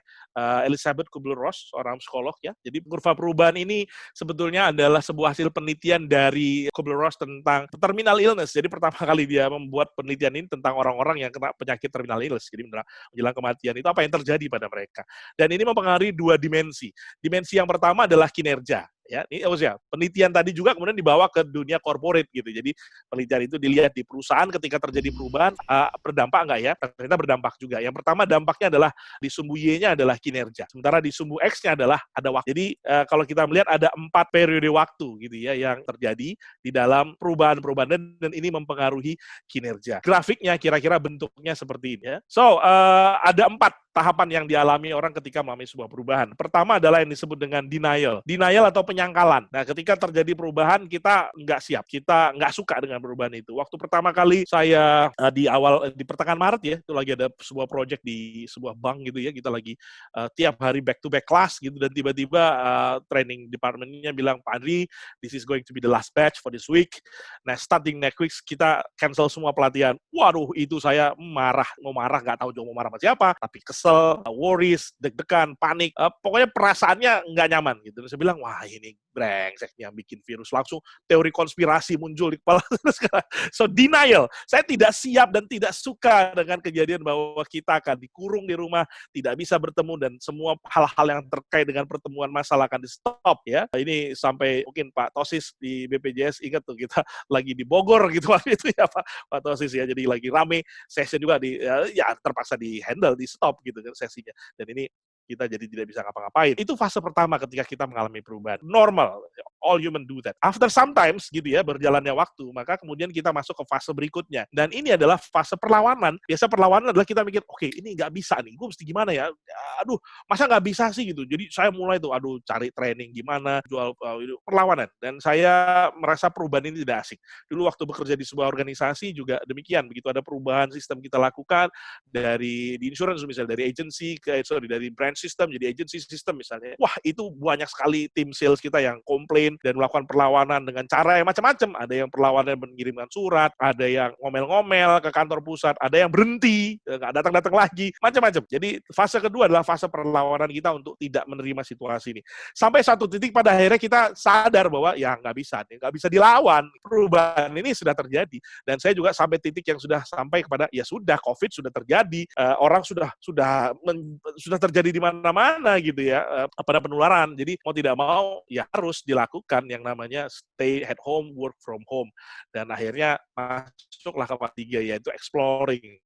Elizabeth Kubler-Ross, seorang psikolog ya. Jadi kurva perubahan ini sebetulnya adalah sebuah hasil penelitian dari Kubler-Ross tentang terminal illness. Jadi pertama kali dia membuat penelitian ini tentang orang-orang yang kena penyakit terminal illness. Jadi menjelang kematian itu apa yang terjadi pada mereka. Dan ini mempengaruhi 2 dimensi. Dimensi yang pertama adalah kinerja. Ya, ini penelitian tadi juga kemudian dibawa ke dunia corporate gitu. Jadi penelitian itu dilihat di perusahaan ketika terjadi perubahan berdampak nggak ya? Ternyata berdampak juga. Yang pertama dampaknya adalah di sumbu Y-nya adalah kinerja. Sementara di sumbu X-nya adalah ada waktu. Jadi kalau kita melihat ada 4 periode waktu gitu ya yang terjadi di dalam perubahan-perubahan, dan ini mempengaruhi kinerja. Grafiknya kira-kira bentuknya seperti ini ya. So ada 4 tahapan yang dialami orang ketika mengalami sebuah perubahan. Pertama adalah yang disebut dengan denial. Denial atau penyangkalan. Nah, ketika terjadi perubahan, kita nggak siap. Kita nggak suka dengan perubahan itu. Waktu pertama kali saya di pertengahan Maret ya, itu lagi ada sebuah project di sebuah bank gitu ya, kita lagi tiap hari back to back class gitu, dan tiba-tiba training department-nya bilang, Pak Andri, this is going to be the last batch for this week. Nah, starting next week kita cancel semua pelatihan. Waduh, itu saya marah, nggak tahu juga mau marah sama siapa, tapi kesel, worries, deg-degan, panik, pokoknya perasaannya nggak nyaman gitu. Saya bilang, wah ini brengsek yang bikin virus, langsung teori konspirasi muncul di kepala. So denial, saya tidak siap dan tidak suka dengan kejadian bahwa kita akan dikurung di rumah, tidak bisa bertemu, dan semua hal-hal yang terkait dengan pertemuan massal akan di stop ya. Ini sampai mungkin Pak Tosis di BPJS ingat tuh, kita lagi di Bogor gitu waktu itu ya Pak Tosis ya, jadi lagi rame session juga ya terpaksa di handle, di stop gitu kan sesinya, dan ini kita jadi tidak bisa ngapa-ngapain. Itu fase pertama ketika kita mengalami perubahan. Normal, all human do that. After sometimes gitu ya, berjalannya waktu, maka kemudian kita masuk ke fase berikutnya. Dan ini adalah fase perlawanan. Biasa perlawanan adalah kita mikir, oke, ini nggak bisa nih, gue mesti gimana ya? Aduh, masa nggak bisa sih gitu. Jadi saya mulai tuh, cari training gimana, jual perlawanan. Dan saya merasa perubahan ini tidak asik. Dulu waktu bekerja di sebuah organisasi juga demikian. Begitu ada perubahan sistem kita lakukan, dari di insurance misalnya, dari agency dari branch system jadi agency system misalnya. Wah, itu banyak sekali tim sales kita yang komplain dan melakukan perlawanan dengan cara yang macam-macam. Ada yang perlawanan mengirimkan surat, ada yang ngomel-ngomel ke kantor pusat, ada yang berhenti, nggak datang-datang lagi, macam-macam. Jadi fase kedua adalah fase perlawanan kita untuk tidak menerima situasi ini. Sampai satu titik pada akhirnya kita sadar bahwa ya nggak bisa dilawan. Perubahan ini sudah terjadi, dan saya juga sampai titik yang sudah sampai kepada ya sudah, COVID sudah terjadi, orang sudah terjadi di mana-mana gitu ya, pada penularan. Jadi mau tidak mau ya harus dilakukan yang namanya stay at home, work from home. Dan akhirnya masuklah ke part 3, yaitu exploring.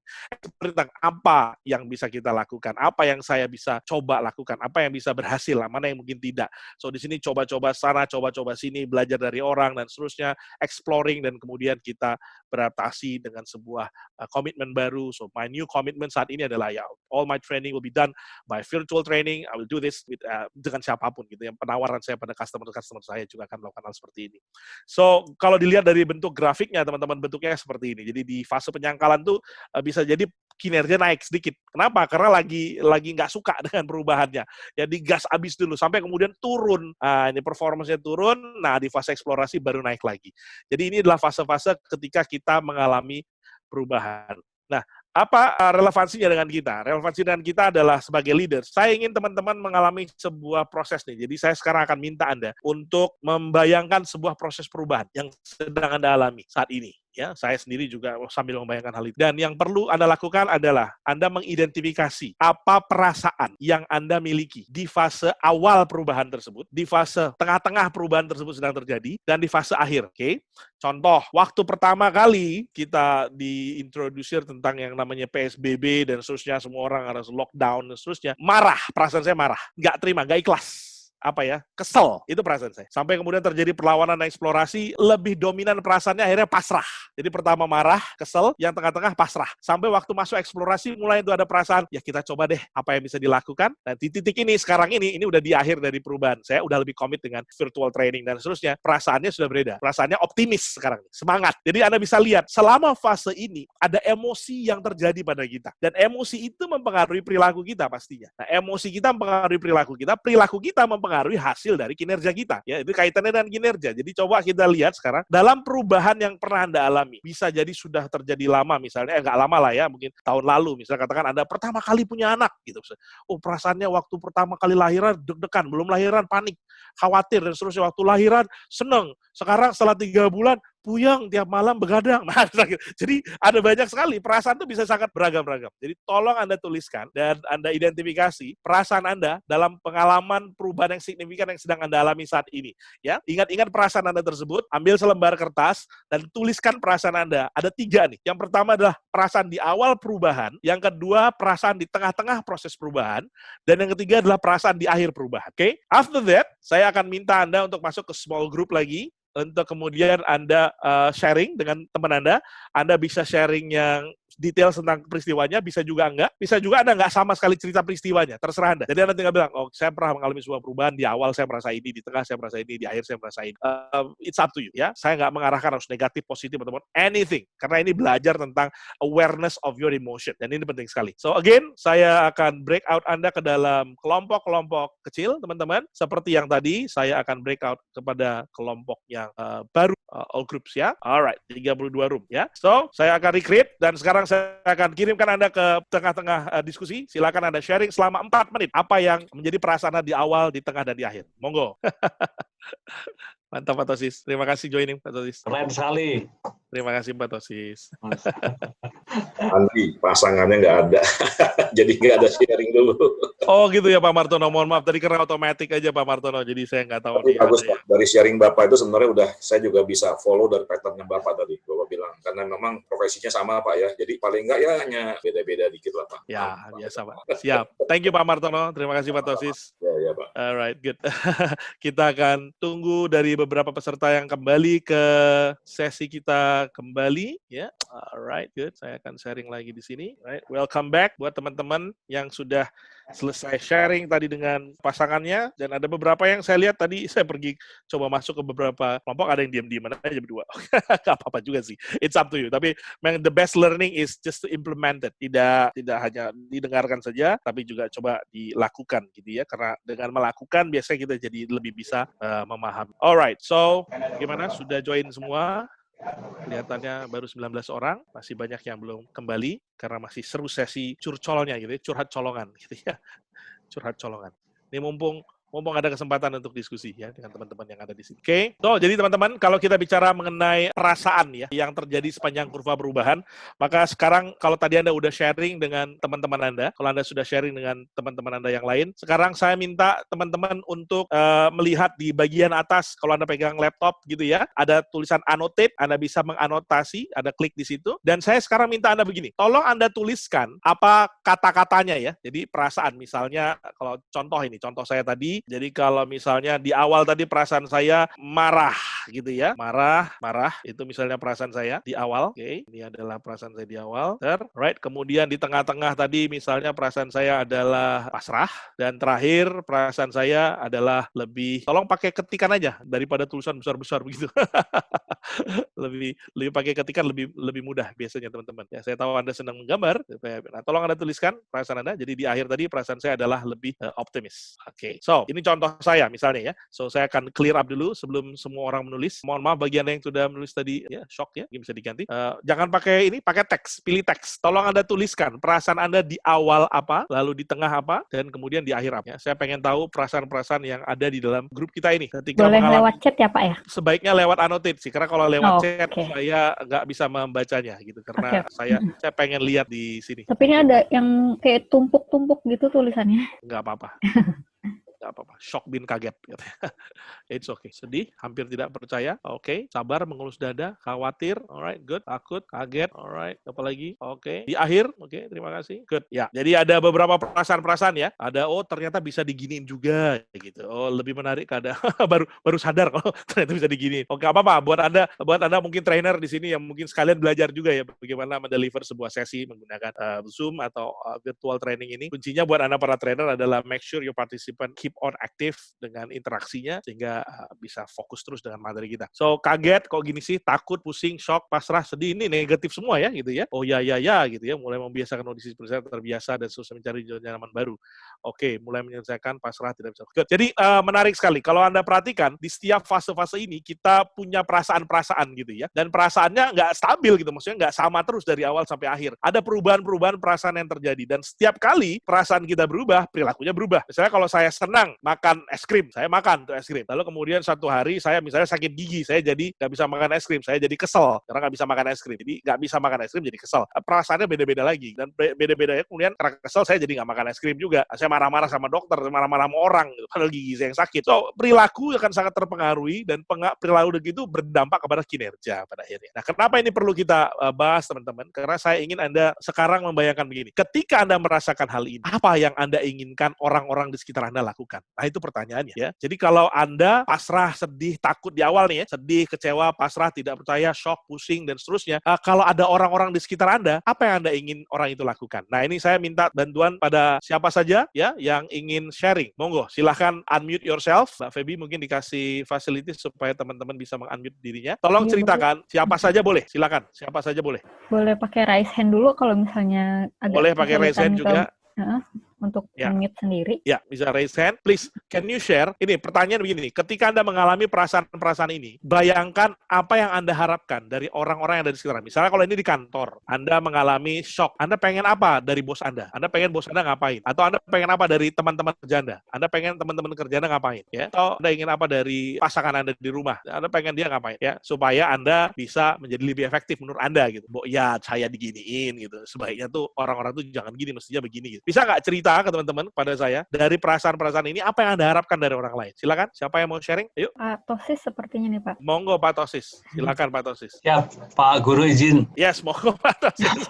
Tentang apa yang bisa kita lakukan, apa yang saya bisa coba lakukan, apa yang bisa berhasil, mana yang mungkin tidak. So di sini coba-coba sana, coba-coba sini, belajar dari orang dan seterusnya, exploring, dan kemudian kita beradaptasi dengan sebuah komitmen baru. So my new commitment saat ini adalah ya all my training will be done by virtual training. I will do this with, dengan siapapun gitu. Yang penawaran saya pada customer saya juga akan melakukan hal seperti ini. So kalau dilihat dari bentuk grafiknya teman-teman, bentuknya seperti ini. Jadi di fase penyangkalan tuh bisa jadi kinerja naik sedikit. Kenapa? Karena lagi nggak suka dengan perubahannya. Ya digas abis dulu sampai kemudian turun. Ini performance-nya turun. Nah di fase eksplorasi baru naik lagi. Jadi ini adalah fase-fase ketika kita mengalami perubahan. Nah, apa relevansinya dengan kita? Relevansi dengan kita adalah sebagai leader. Saya ingin teman-teman mengalami sebuah proses nih. Jadi saya sekarang akan minta Anda untuk membayangkan sebuah proses perubahan yang sedang Anda alami saat ini. Ya, saya sendiri juga sambil membayangkan hal itu. Dan yang perlu Anda lakukan adalah Anda mengidentifikasi apa perasaan yang Anda miliki di fase awal perubahan tersebut, di fase tengah-tengah perubahan tersebut sedang terjadi, dan di fase akhir. Oke? Contoh, waktu pertama kali kita diintrodusir tentang yang namanya PSBB dan seterusnya, semua orang harus lockdown dan seterusnya, marah, perasaan saya marah, nggak terima, nggak ikhlas. Kesel, itu perasaan saya. Sampai kemudian terjadi perlawanan dan eksplorasi, lebih dominan perasaannya akhirnya pasrah. Jadi pertama marah, kesel, yang tengah-tengah pasrah. Sampai waktu masuk eksplorasi, mulai itu ada perasaan, ya kita coba deh apa yang bisa dilakukan. Dan di titik ini, sekarang ini udah di akhir dari perubahan. Saya udah lebih komit dengan virtual training dan seterusnya. Perasaannya sudah berbeda. Perasaannya optimis sekarang, semangat. Jadi Anda bisa lihat, selama fase ini, ada emosi yang terjadi pada kita. Dan emosi itu mempengaruhi perilaku kita pastinya. Nah, emosi kita mempengaruhi perilaku kita mempengaruhi hasil dari kinerja kita. Ya, itu kaitannya dengan kinerja. Jadi coba kita lihat sekarang dalam perubahan yang pernah Anda alami. Bisa jadi sudah terjadi lama, misalnya nggak lama lah ya, mungkin tahun lalu. Misalnya katakan Anda pertama kali punya anak gitu. Oh, perasaannya waktu pertama kali lahiran deg-degan, belum lahiran panik, khawatir dan seterusnya. Waktu lahiran seneng. Sekarang setelah 3 bulan puyeng, tiap malam begadang. Jadi ada banyak sekali, perasaan itu bisa sangat beragam-ragam. Jadi tolong Anda tuliskan dan Anda identifikasi perasaan Anda dalam pengalaman perubahan yang signifikan yang sedang Anda alami saat ini. Ya, ingat-ingat perasaan Anda tersebut, ambil selembar kertas dan tuliskan perasaan Anda. Ada 3 nih. Yang pertama adalah perasaan di awal perubahan, yang kedua perasaan di tengah-tengah proses perubahan, dan yang ketiga adalah perasaan di akhir perubahan. Oke? After that, saya akan minta Anda untuk masuk ke small group lagi, untuk kemudian Anda sharing dengan teman Anda. Anda bisa sharing yang detail tentang peristiwanya, bisa juga enggak. Bisa juga Anda nggak sama sekali cerita peristiwanya, terserah Anda. Jadi Anda tinggal bilang, oh saya pernah mengalami sebuah perubahan, di awal saya merasa ini, di tengah saya merasa ini, di akhir saya merasa ini. It's up to you ya. Saya nggak mengarahkan harus negatif, positif, ataupun anything. Karena ini belajar tentang awareness of your emotion. Dan ini penting sekali. So again, saya akan break out Anda ke dalam kelompok-kelompok kecil, teman-teman. Seperti yang tadi, saya akan break out kepada kelompok yang baru, all groups ya. Alright, 32 room ya. So, saya akan recreate dan sekarang saya akan kirimkan Anda ke tengah-tengah diskusi. Silakan Anda sharing selama 4 menit. Apa yang menjadi perasaan Anda di awal, di tengah, dan di akhir. Monggo. Mantap Pak Tosis. Terima kasih joining Pak Tosis. Keren sekali. Terima kasih Pak Tosis. Andi, pasangannya nggak ada. Jadi nggak ada sharing dulu. Oh gitu ya Pak Martono. Mohon maaf, tadi karena otomatis aja Pak Martono. Jadi saya nggak tahu. Tapi bagus Pak. Dari sharing Bapak itu sebenarnya saya juga bisa follow dari pattern-nya Bapak tadi. Bapak bilang. Karena memang profesinya sama Pak ya. Jadi paling nggak ya hanya beda-beda dikit lah Pak. Ya, biasa Pak. Siap. Thank you Pak Martono. Terima kasih Pak Tosis. Ya Pak. Alright, good. Kita akan tunggu dari beberapa peserta yang kembali ke sesi kita kembali, ya. Alright, good. Saya akan sharing lagi di sini. Right, welcome back buat teman-teman yang sudah selesai sharing tadi dengan pasangannya, dan ada beberapa yang saya lihat tadi saya pergi coba masuk ke beberapa kelompok, ada yang diam-diam aja berdua. Gak apa-apa juga sih. It's up to you. Tapi memang the best learning is just to implement it. Tidak hanya didengarkan saja, tapi juga coba dilakukan gitu ya. Karena dengan melakukan biasanya kita jadi lebih bisa memahami. Alright, so gimana? Sudah join semua? Kelihatannya baru 19 orang, masih banyak yang belum kembali karena masih seru sesi curcolnya gitu ya, curhat colongan gitu ya. Curhat colongan. Ini mumpung ada kesempatan untuk diskusi ya dengan teman-teman yang ada di sini. Oke. So, jadi teman-teman, kalau kita bicara mengenai perasaan ya yang terjadi sepanjang kurva perubahan, maka sekarang kalau tadi Anda udah sharing dengan teman-teman Anda, kalau Anda sudah sharing dengan teman-teman Anda yang lain, sekarang saya minta teman-teman untuk melihat di bagian atas, kalau Anda pegang laptop gitu ya, ada tulisan annotate, Anda bisa menganotasi, Anda klik di situ, dan saya sekarang minta Anda begini, tolong Anda tuliskan apa kata-katanya ya, jadi perasaan, misalnya kalau contoh saya tadi, jadi kalau misalnya di awal tadi perasaan saya marah gitu ya. Marah, itu misalnya perasaan saya di awal. Oke, ini adalah perasaan saya di awal. Right, kemudian di tengah-tengah tadi misalnya perasaan saya adalah pasrah, dan terakhir perasaan saya adalah lebih, tolong pakai ketikan aja daripada tulisan besar-besar begitu. lebih pakai ketikan lebih mudah biasanya teman-teman. Ya, saya tahu Anda senang menggambar. Nah, tolong Anda tuliskan perasaan Anda. Jadi di akhir tadi perasaan saya adalah lebih optimis. Oke. So, ini contoh saya misalnya ya. So, saya akan clear up dulu sebelum semua orang menulis. Mohon maaf bagi Anda yang sudah menulis tadi ya, shock ya, bisa diganti. Jangan pakai ini, pakai teks, pilih teks. Tolong Anda tuliskan perasaan Anda di awal apa, lalu di tengah apa, dan kemudian di akhir apa. Ya, saya pengen tahu perasaan-perasaan yang ada di dalam grup kita ini. Ketika boleh lewat chat ya Pak ya? Sebaiknya lewat annotate sih, karena kalau lewat chat saya nggak bisa membacanya gitu, karena saya pengen lihat di sini. Tapi ini ada yang kayak tumpuk-tumpuk gitu tulisannya. Nggak apa-apa. Nggak apa-apa, shock bin kaget. It's okay. Sedih, hampir tidak percaya. Oke. Sabar, mengelus dada, khawatir. Alright, good. Takut, kaget. Alright, apa lagi? Oke. Di akhir, oke, terima kasih. Good. Ya, jadi ada beberapa perasaan-perasaan ya. Ada, oh ternyata bisa diginiin juga gitu. Oh, lebih menarik ada baru sadar kalau ternyata bisa diginiin. Oke, apa-apa buat Anda mungkin trainer di sini yang mungkin sekalian belajar juga ya bagaimana mendeliver sebuah sesi menggunakan Zoom atau virtual training ini. Kuncinya buat Anda para trainer adalah make sure your participant keep on active dengan interaksinya sehingga bisa fokus terus dengan materi kita. So, kaget kok gini sih, takut, pusing, shock, pasrah, sedih, ini negatif semua ya gitu ya. Oh ya gitu ya, mulai membiasakan kondisi terbiasa dan susah mencari zona nyaman baru. Oke, mulai menyelesaikan pasrah tidak bisa. Good. Jadi menarik sekali kalau Anda perhatikan di setiap fase-fase ini kita punya perasaan-perasaan gitu ya. Dan perasaannya nggak stabil gitu, maksudnya nggak sama terus dari awal sampai akhir. Ada perubahan-perubahan perasaan yang terjadi dan setiap kali perasaan kita berubah, perilakunya berubah. Misalnya kalau saya senang makan es krim, saya makan tuh es krim. Lalu kemudian satu hari saya misalnya sakit gigi, saya jadi nggak bisa makan es krim, saya jadi kesel karena nggak bisa makan es krim. Jadi nggak bisa makan es krim jadi kesel. Perasaannya beda-beda lagi dan beda-beda ya. Kemudian karena kesel saya jadi nggak makan es krim juga. Saya marah-marah sama dokter, marah-marah sama orang, gitu. Padahal gigi saya yang sakit. So perilaku akan sangat terpengaruhi dan perilaku begitu berdampak kepada kinerja pada akhirnya. Nah, kenapa ini perlu kita bahas teman-teman? Karena saya ingin Anda sekarang membayangkan begini. Ketika Anda merasakan hal ini, apa yang Anda inginkan orang-orang di sekitar Anda lakukan? Nah, Nah, itu pertanyaannya ya. Jadi kalau Anda pasrah, sedih, takut di awal nih ya, sedih, kecewa, pasrah, tidak percaya, shock, pusing, dan seterusnya. Kalau ada orang-orang di sekitar Anda, apa yang Anda ingin orang itu lakukan? Nah, ini saya minta bantuan pada siapa saja ya yang ingin sharing. Monggo, silahkan unmute yourself. Mbak Feby mungkin dikasih facilities supaya teman-teman bisa meng-unmute dirinya. Tolong ceritakan, siapa saja boleh. Silakan, siapa saja boleh. Boleh pakai raise hand dulu kalau misalnya agak Boleh pakai raise hand juga. untuk Ya. unmute sendiri. Ya, bisa raise hand. Please, can you share? Ini pertanyaan begini, ketika Anda mengalami perasaan-perasaan ini, bayangkan apa yang Anda harapkan dari orang-orang yang ada di sekitar. Misalnya kalau ini di kantor, Anda mengalami shock. Anda pengen apa dari bos Anda? Anda pengen bos Anda ngapain? Atau Anda pengen apa dari teman-teman kerja Anda? Anda pengen teman-teman kerja Anda ngapain? Ya? Atau Anda ingin apa dari pasangan Anda di rumah? Anda pengen dia ngapain? Ya, supaya Anda bisa menjadi lebih efektif menurut Anda gitu. Ya, saya diginiin gitu. Sebaiknya tuh orang-orang tuh jangan gini, mestinya begini gitu. Bisa nggak cerita ke teman-teman pada saya dari perasaan-perasaan ini apa yang Anda harapkan dari orang lain? Silakan, siapa yang mau sharing? Ayo. Pak Tosis sepertinya nih Pak. Monggo Pak Tosis. Silakan Pak Tosis. Ya, Pak Guru izin. Yes, monggo Pak Tosis.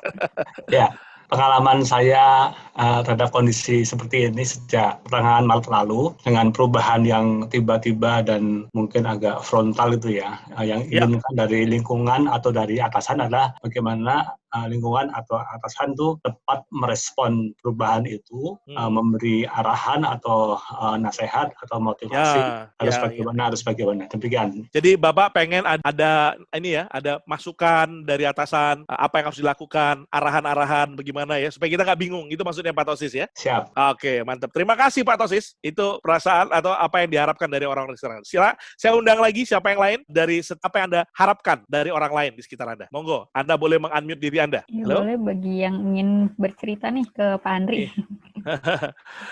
Ya, pengalaman saya terhadap kondisi seperti ini sejak pertengahan Maret lalu dengan perubahan yang tiba-tiba dan mungkin agak frontal itu ya. Yang diinginkan dari lingkungan atau dari atasan adalah bagaimana lingkungan atau atasan itu tepat merespon perubahan itu, memberi arahan atau nasihat atau motivasi harus bagaimana. Demikian. Jadi Bapak pengen ada ini ya, ada masukan dari atasan apa yang harus dilakukan, arahan-arahan bagaimana ya, supaya kita nggak bingung. Itu maksudnya Pak Tosis ya? Siap. Oke, mantap. Terima kasih Pak Tosis. Itu perasaan atau apa yang diharapkan dari orang-orang di sekitar Anda. Sila, saya undang lagi siapa yang lain dari apa yang Anda harapkan dari orang lain di sekitar Anda. Monggo, Anda boleh meng-unmute diri Anda. Ya, Halo? boleh bagi yang ingin bercerita nih ke Pak Andri.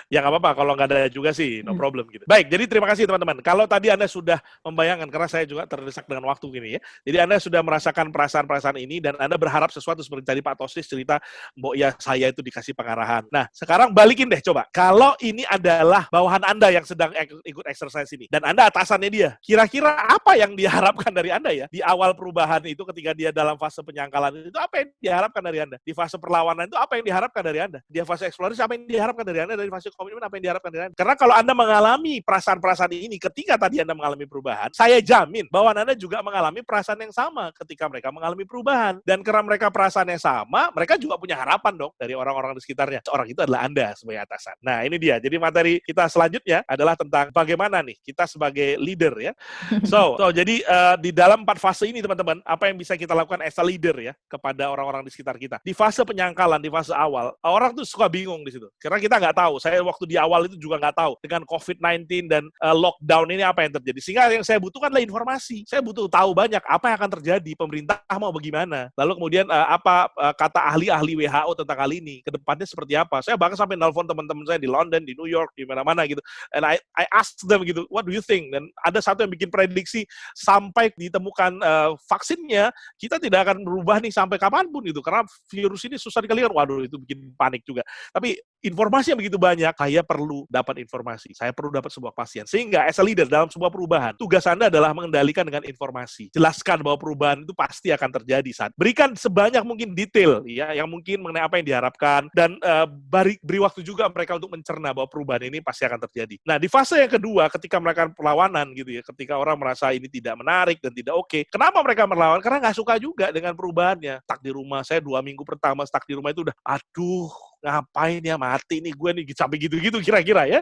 Ya nggak apa-apa, kalau nggak ada juga sih, no problem gitu. Baik, jadi terima kasih teman-teman. Kalau tadi Anda sudah membayangkan, karena saya juga terdesak dengan waktu gini ya, jadi Anda sudah merasakan perasaan-perasaan ini, dan Anda berharap sesuatu seperti tadi Pak Tosis cerita, Mbok ya saya itu dikasih pengarahan. Nah, sekarang balikin deh coba. Kalau ini adalah bawahan Anda yang sedang ikut exercise ini, dan Anda atasannya dia, kira-kira apa yang diharapkan dari Anda ya? Di awal perubahan itu ketika dia dalam fase penyangkalan itu, apa yang diharapkan dari Anda? Di fase perlawanan itu apa yang diharapkan dari Anda? Di fase eksplorasi apa yang diharapkan dari Anda? Dari fase komitmen apa yang diharapkan dari Anda? Karena kalau Anda mengalami perasaan-perasaan ini ketika tadi Anda mengalami perubahan, saya jamin bahwa Anda juga mengalami perasaan yang sama ketika mereka mengalami perubahan. Dan karena mereka perasaan yang sama, mereka juga punya harapan dong dari orang-orang di sekitarnya. Orang itu adalah Anda sebagai atasan. Nah, ini dia. Jadi materi kita selanjutnya adalah tentang bagaimana nih kita sebagai leader ya. So jadi di dalam 4 fase ini teman-teman, apa yang bisa kita lakukan as a leader ya kepada orang-orang di sekitar kita. Di fase penyangkalan, di fase awal, orang tuh suka bingung di situ. Karena kita nggak tahu. Saya waktu di awal itu juga nggak tahu dengan COVID-19 dan lockdown ini apa yang terjadi. Sehingga yang saya butuhkan adalah informasi. Saya butuh tahu banyak apa yang akan terjadi, pemerintah mau bagaimana. Lalu kemudian apa kata ahli-ahli WHO tentang hal ini, ke depannya seperti apa. Saya bahkan sampai nelpon teman-teman saya di London, di New York, di mana-mana gitu. And I ask them gitu, what do you think? Dan ada satu yang bikin prediksi sampai ditemukan vaksinnya, kita tidak akan berubah nih sampai kapanpun gitu. Karena virus ini susah dikalikan. Waduh, itu bikin panik juga. Tapi informasi yang begitu banyak, saya perlu dapat informasi. Saya perlu dapat sebuah kepastian. Sehingga as a leader dalam sebuah perubahan, tugas Anda adalah mengendalikan dengan informasi. Jelaskan bahwa perubahan itu pasti akan terjadi saat. Berikan sebanyak mungkin detail ya, yang mungkin mengenai apa yang diharapkan, dan beri waktu juga mereka untuk mencerna bahwa perubahan ini pasti akan terjadi. Nah, di fase yang kedua, ketika mereka perlawanan gitu ya, ketika orang merasa ini tidak menarik dan tidak oke. Kenapa mereka melawan? Karena nggak suka juga dengan perubahannya. Stuck di rumah, saya 2 minggu pertama stuck di rumah itu udah, aduh, ngapain ya, mati nih gue nih, sampai gitu-gitu kira-kira ya.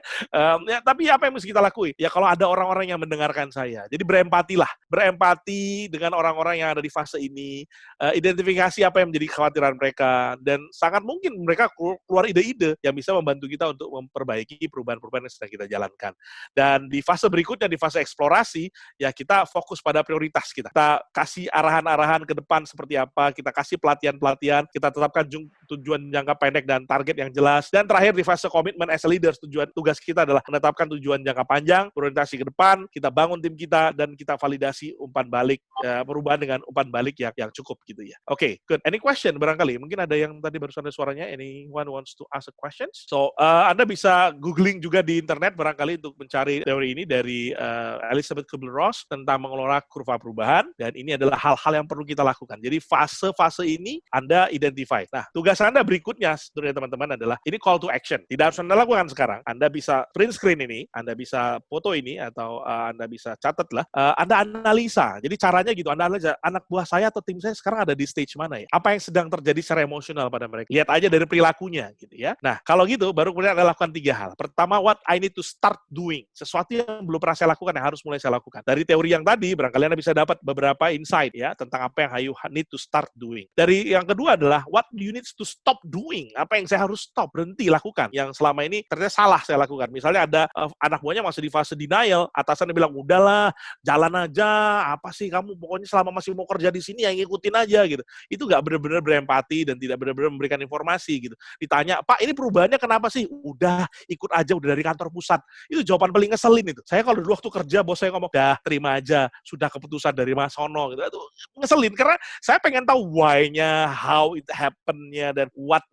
Tapi apa yang mesti kita lakuin? Ya kalau ada orang-orang yang mendengarkan saya. Jadi berempatilah. Berempati dengan orang-orang yang ada di fase ini. Identifikasi apa yang menjadi kekhawatiran mereka. Dan sangat mungkin mereka keluar ide-ide yang bisa membantu kita untuk memperbaiki perubahan-perubahan yang sedang kita jalankan. Dan di fase berikutnya, di fase eksplorasi, ya kita fokus pada prioritas kita. Kita kasih arahan-arahan ke depan seperti apa, kita kasih pelatihan-pelatihan, kita tetapkan tujuan jangka pendek dan target yang jelas. Dan terakhir di fase komitmen as a leader, tugas kita adalah menetapkan tujuan jangka panjang, orientasi ke depan, kita bangun tim kita, dan kita validasi umpan balik, perubahan dengan umpan balik yang cukup gitu ya. Oke, good. Any question barangkali? Mungkin ada yang tadi barusan ada suaranya, anyone wants to ask a question? So, Anda bisa googling juga di internet barangkali untuk mencari teori ini dari Elizabeth Kubler-Ross tentang mengelola kurva perubahan, dan ini adalah hal-hal yang perlu kita lakukan. Jadi fase-fase ini Anda identify. Nah, tugas Anda berikutnya, teman-teman adalah ini call to action. Tidak harus Anda lakukan sekarang. Anda bisa print screen ini, Anda bisa foto ini, atau Anda bisa catat lah. Anda analisa. Jadi caranya gitu, Anda analisa anak buah saya atau tim saya sekarang ada di stage mana ya? Apa yang sedang terjadi secara emosional pada mereka? Lihat aja dari perilakunya gitu ya. Nah, kalau gitu baru kemudian Anda lakukan 3 hal. Pertama, what I need to start doing. Sesuatu yang belum pernah saya lakukan yang harus mulai saya lakukan. Dari teori yang tadi, barangkali Anda bisa dapat beberapa insight ya tentang apa yang you need to start doing. Dari yang kedua adalah what you need to stop doing. Apa yang saya harus stop, berhenti lakukan. Yang selama ini ternyata salah saya lakukan. Misalnya ada anak buahnya masih di fase denial, atasannya bilang, udahlah, jalan aja, apa sih kamu, pokoknya selama masih mau kerja di sini ya ngikutin aja gitu. Itu nggak benar-benar berempati dan tidak benar-benar memberikan informasi gitu. Ditanya, Pak ini perubahannya kenapa sih? Udah, ikut aja, udah dari kantor pusat. Itu jawaban paling ngeselin itu. Saya kalau dulu waktu kerja, bos saya ngomong, dah terima aja, sudah keputusan dari Mas Sono gitu. Itu ngeselin karena saya pengen tahu why-nya, how it happen-nya, dan what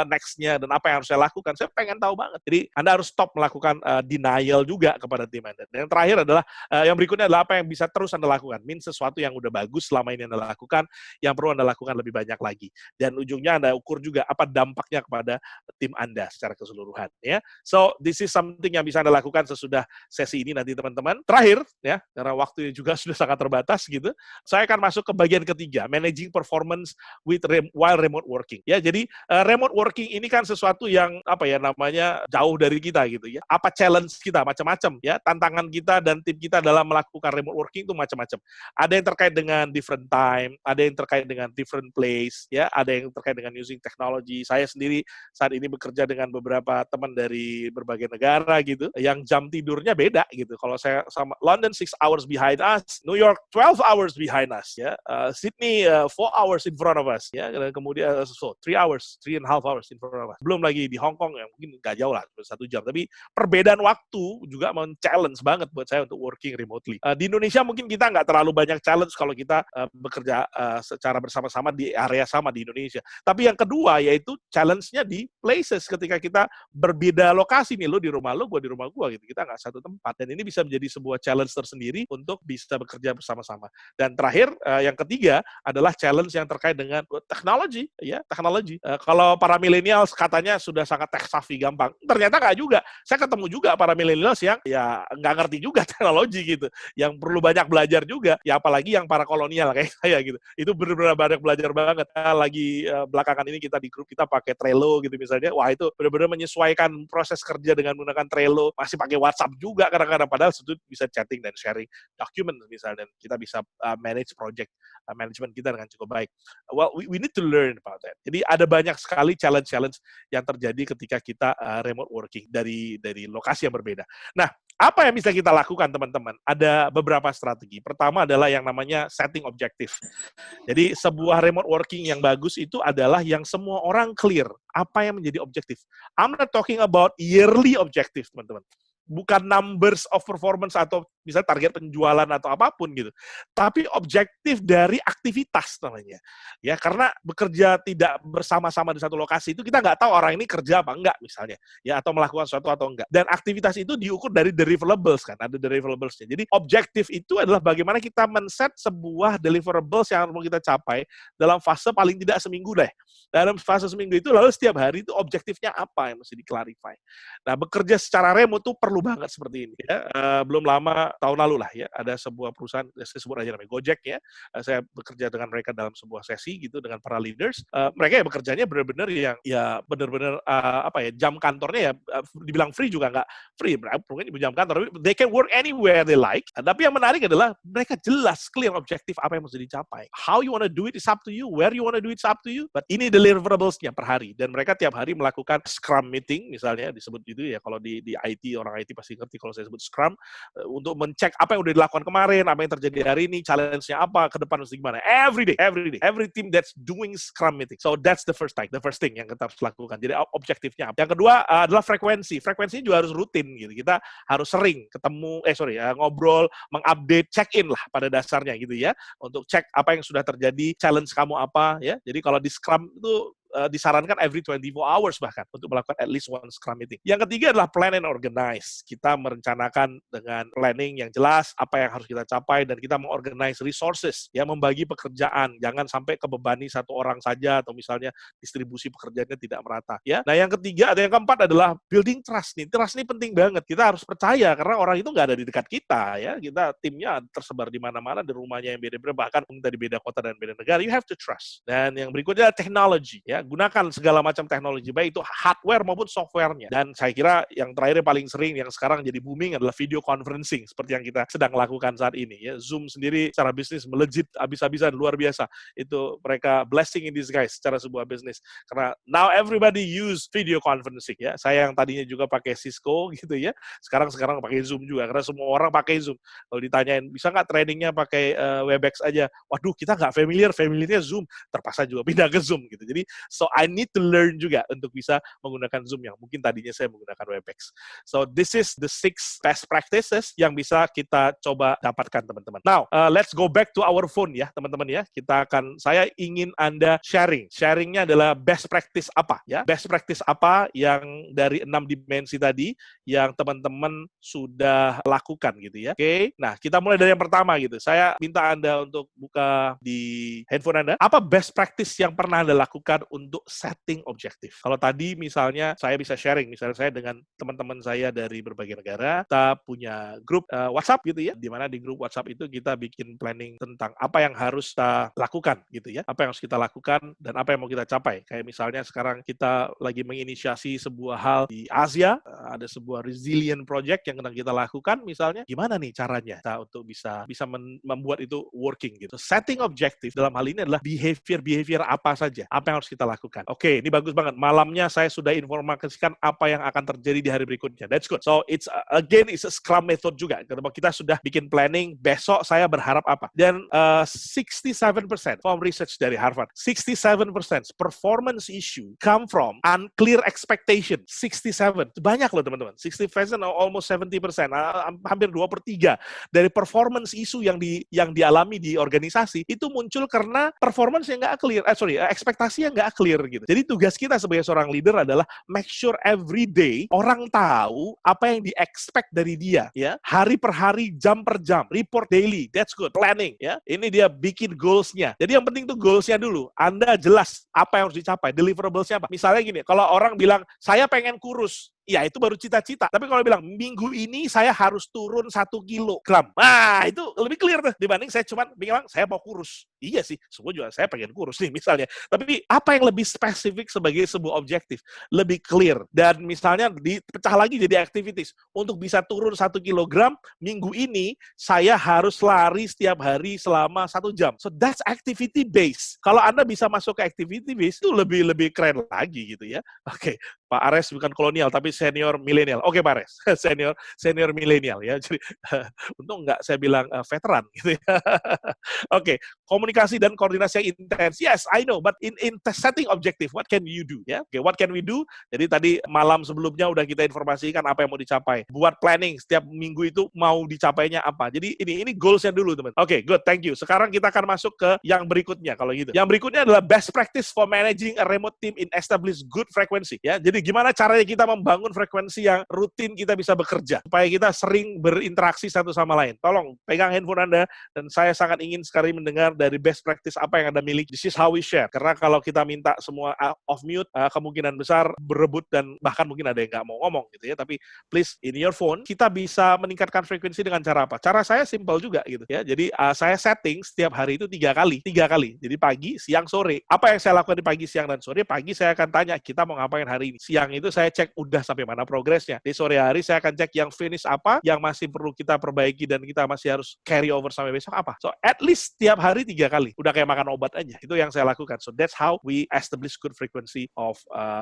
next-nya, dan apa yang harus saya lakukan. Saya pengen tahu banget. Jadi Anda harus stop melakukan denial juga kepada tim Anda. Dan yang terakhir adalah, yang berikutnya adalah apa yang bisa terus Anda lakukan. Sesuatu yang udah bagus selama ini Anda lakukan, yang perlu Anda lakukan lebih banyak lagi. Dan ujungnya Anda ukur juga apa dampaknya kepada tim Anda secara keseluruhan. Ya. So, this is something yang bisa Anda lakukan sesudah sesi ini nanti teman-teman. Terakhir, ya, karena waktunya juga sudah sangat terbatas gitu, saya akan masuk ke bagian ketiga, managing performance while remote working. Ya, jadi remote working ini kan sesuatu yang jauh dari kita gitu ya. Apa challenge kita macam-macam ya, tantangan kita dan tim kita dalam melakukan remote working itu macam-macam. Ada yang terkait dengan different time, ada yang terkait dengan different place, ya, ada yang terkait dengan using technology. Saya sendiri saat ini bekerja dengan beberapa teman dari berbagai negara gitu, yang jam tidurnya beda gitu. Kalau saya sama London 6 hours behind us, New York 12 hours behind us, ya, Sydney 4 hours in front of us, ya, dan kemudian 3.5 hours in front of us. Belum lagi di Hong Kong yang mungkin nggak jauh lah, 1 jam. Tapi perbedaan waktu juga men-challenge banget buat saya untuk working remotely. Di Indonesia mungkin kita nggak terlalu banyak challenge kalau kita bekerja secara bersama-sama di area sama di Indonesia. Tapi yang kedua yaitu challenge-nya di places, ketika kita berbeda lokasi nih, lo di rumah lo, gue di rumah gue gitu, kita nggak satu tempat, dan ini bisa menjadi sebuah challenge tersendiri untuk bisa bekerja bersama-sama. Dan terakhir, yang ketiga adalah challenge yang terkait dengan teknologi, ya, teknologi. Kalau para millennials katanya sudah sangat tech savvy, gampang, ternyata nggak juga. Saya ketemu juga para millennials yang ya nggak ngerti juga teknologi gitu, yang perlu banyak belajar juga, ya apalagi yang para kolonial kayak saya gitu. Itu benar-benar banyak belajar banget. Lagi belakangan ini kita di grup kita pakai Trello gitu misalnya, wah itu benar-benar menyesuaikan proses kerja dengan menggunakan Trello, masih pakai WhatsApp juga kadang-kadang, padahal itu bisa chatting dan sharing document misalnya, dan kita bisa manage project management kita dengan cukup baik. Well, we need to learn about that. Jadi ada banyak sekali challenge-challenge yang terjadi ketika kita remote working dari lokasi yang berbeda. Nah, apa yang bisa kita lakukan teman-teman? Ada beberapa strategi. Pertama adalah yang namanya setting objective. Jadi sebuah remote working yang bagus itu adalah yang semua orang clear apa yang menjadi objektif. I'm not talking about yearly objective, teman-teman. Bukan numbers of performance atau misalnya target penjualan atau apapun gitu. Tapi objektif dari aktivitas namanya. Ya, karena bekerja tidak bersama-sama di satu lokasi itu kita nggak tahu orang ini kerja apa enggak misalnya. Ya, atau melakukan sesuatu atau enggak. Dan aktivitas itu diukur dari deliverables kan, ada deliverables-nya. Jadi objektif itu adalah bagaimana kita men-set sebuah deliverables yang mau kita capai dalam fase paling tidak seminggu deh. Dalam fase seminggu itu lalu setiap hari itu objektifnya apa yang mesti di-clarify. Nah, bekerja secara remote itu perlu banget seperti ini ya. Belum lama tahun lalu lah ya, ada sebuah perusahaan, saya sebut aja namanya Gojek ya. Saya bekerja dengan mereka dalam sebuah sesi gitu dengan para leaders. Mereka ya bekerjanya benar-benar yang ya benar-benar jam kantornya ya dibilang free juga nggak free, mungkin jam kantor, they can work anywhere they like. Tapi yang menarik adalah mereka jelas clear objektif apa yang mesti dicapai. How you wanna do it is up to you, where you wanna do it is up to you. But ini deliverables-nya per hari, dan mereka tiap hari melakukan Scrum meeting misalnya, disebut itu ya, kalau di IT, orang IT pasti ngerti kalau saya sebut Scrum, untuk mencek apa yang udah dilakukan kemarin, apa yang terjadi hari ini, challenge-nya apa, ke depan mesti gimana. Every day, every team that's doing Scrum meeting. So that's the first thing yang kita harus lakukan. Jadi objektifnya apa. Yang kedua adalah frekuensinya juga harus rutin gitu. Kita harus sering ketemu, ngobrol, mengupdate, check-in lah pada dasarnya gitu ya, untuk cek apa yang sudah terjadi, challenge kamu apa ya. Jadi kalau di Scrum itu disarankan every 24 hours bahkan untuk melakukan at least one scrum meeting. Yang ketiga adalah plan and organize. Kita merencanakan dengan planning yang jelas apa yang harus kita capai dan kita mengorganize resources, ya, membagi pekerjaan, jangan sampai kebebani satu orang saja atau misalnya distribusi pekerjaannya tidak merata, ya. Nah, yang ketiga, yang keempat adalah building trust nih. Trust ini penting banget. Kita harus percaya karena orang itu nggak ada di dekat kita, ya. Kita timnya tersebar di mana-mana, di rumahnya yang beda-beda, bahkan di beda kota dan beda negara. You have to trust. Dan yang berikutnya adalah technology, ya. Gunakan segala macam teknologi, baik itu hardware maupun softwarenya. Dan saya kira yang terakhir paling sering yang sekarang jadi booming adalah video conferencing seperti yang kita sedang lakukan saat ini, ya. Zoom sendiri secara bisnis melejit habis-habisan, luar biasa. Itu mereka blessing in disguise secara sebuah bisnis. Karena now everybody use video conferencing, ya. Saya yang tadinya juga pakai Cisco gitu, ya. Sekarang pakai Zoom juga karena semua orang pakai Zoom. Kalau ditanyain bisa nggak trainingnya pakai Webex aja, waduh kita nggak familiarnya Zoom, terpaksa juga pindah ke Zoom gitu. Jadi so I need to learn juga untuk bisa menggunakan Zoom yang mungkin tadinya saya menggunakan Webex. So this is the 6 best practices yang bisa kita coba dapatkan, teman-teman. Now let's go back to our phone, ya teman-teman, ya. Saya ingin Anda sharing. Sharingnya adalah best practice apa, ya? Best practice apa yang dari 6 dimensi tadi yang teman-teman sudah lakukan gitu, ya. Oke. Nah, kita mulai dari yang pertama gitu. Saya minta Anda untuk buka di handphone Anda. Apa best practice yang pernah Anda lakukan untuk setting objektif? Kalau tadi misalnya saya bisa sharing, misalnya saya dengan teman-teman saya dari berbagai negara, kita punya grup WhatsApp gitu, ya, di mana di grup WhatsApp itu kita bikin planning tentang apa yang harus kita lakukan gitu, ya, apa yang harus kita lakukan dan apa yang mau kita capai. Kayak misalnya sekarang kita lagi menginisiasi sebuah hal di Asia, ada sebuah resilient project yang sedang kita lakukan, misalnya gimana nih caranya kita untuk bisa membuat itu working gitu. Setting objektif dalam hal ini adalah behavior apa saja, apa yang harus kita lakukan. Oke, ini bagus banget. Malamnya saya sudah informasikan apa yang akan terjadi di hari berikutnya. That's good. So it's a Scrum method juga. Kita sudah bikin planning, besok saya berharap apa. Dan 67% from research dari Harvard, 67% performance issue come from unclear expectation. 67. Banyak loh teman-teman. 60% almost 70%. Hampir 2/3 dari performance issue yang dialami di organisasi itu muncul karena performance yang nggak clear, ekspektasi yang nggak clear gitu. Jadi tugas kita sebagai seorang leader adalah make sure every day orang tahu apa yang di-expect dari dia, ya. Hari per hari, jam per jam, report daily, that's good. Planning, ya. Ini dia bikin goals-nya. Jadi yang penting tuh goals-nya dulu. Anda jelas apa yang harus dicapai, deliverables-nya apa. Misalnya gini, kalau orang bilang, saya pengen kurus, ya itu baru cita-cita. Tapi kalau bilang, minggu ini saya harus turun 1 kilogram. Nah, itu lebih clear tuh. Dibanding saya cuma bilang, saya mau kurus. Iya sih, semua juga saya pengen kurus nih misalnya. Tapi apa yang lebih spesifik sebagai sebuah objektif? Lebih clear. Dan misalnya dipecah lagi jadi activities. Untuk bisa turun 1 kilogram, minggu ini saya harus lari setiap hari selama 1 jam. So that's activity based. Kalau Anda bisa masuk ke activity based, itu lebih keren lagi gitu, ya. Oke. Pak Ares bukan kolonial, tapi senior milenial. Oke, Pak Ares, senior milenial, ya. Jadi untung nggak saya bilang veteran, gitu, ya. Oke, komunikasi dan koordinasi yang intens. Yes, I know, but in setting objective, what can you do? Ya, what can we do? Jadi tadi malam sebelumnya udah kita informasikan apa yang mau dicapai. Buat planning setiap minggu itu mau dicapainya apa. Jadi ini goals-nya dulu, teman. Oke, good, thank you. Sekarang kita akan masuk ke yang berikutnya, kalau gitu. Yang berikutnya adalah best practice for managing a remote team in established good frequency. Ya, jadi gimana caranya kita membangun frekuensi yang rutin kita bisa bekerja supaya kita sering berinteraksi satu sama lain. Tolong pegang handphone Anda dan saya sangat ingin sekali mendengar dari best practice apa yang Anda miliki. This is how we share. Karena kalau kita minta semua off mute, kemungkinan besar berebut dan bahkan mungkin ada yang nggak mau ngomong gitu, ya. Tapi please in your phone kita bisa meningkatkan frekuensi dengan cara apa? Cara saya simple juga gitu, ya. Jadi saya setting setiap hari itu 3 kali. Jadi pagi, siang, sore. Apa yang saya lakukan di pagi, siang, dan sore? Pagi saya akan tanya kita mau ngapain hari ini. Siang itu saya cek udah sampai mana progresnya. Di sore hari saya akan cek yang finish apa, yang masih perlu kita perbaiki dan kita masih harus carry over sampai besok apa. So at least tiap hari 3 kali. Udah kayak makan obat aja. Itu yang saya lakukan. So that's how we establish good frequency of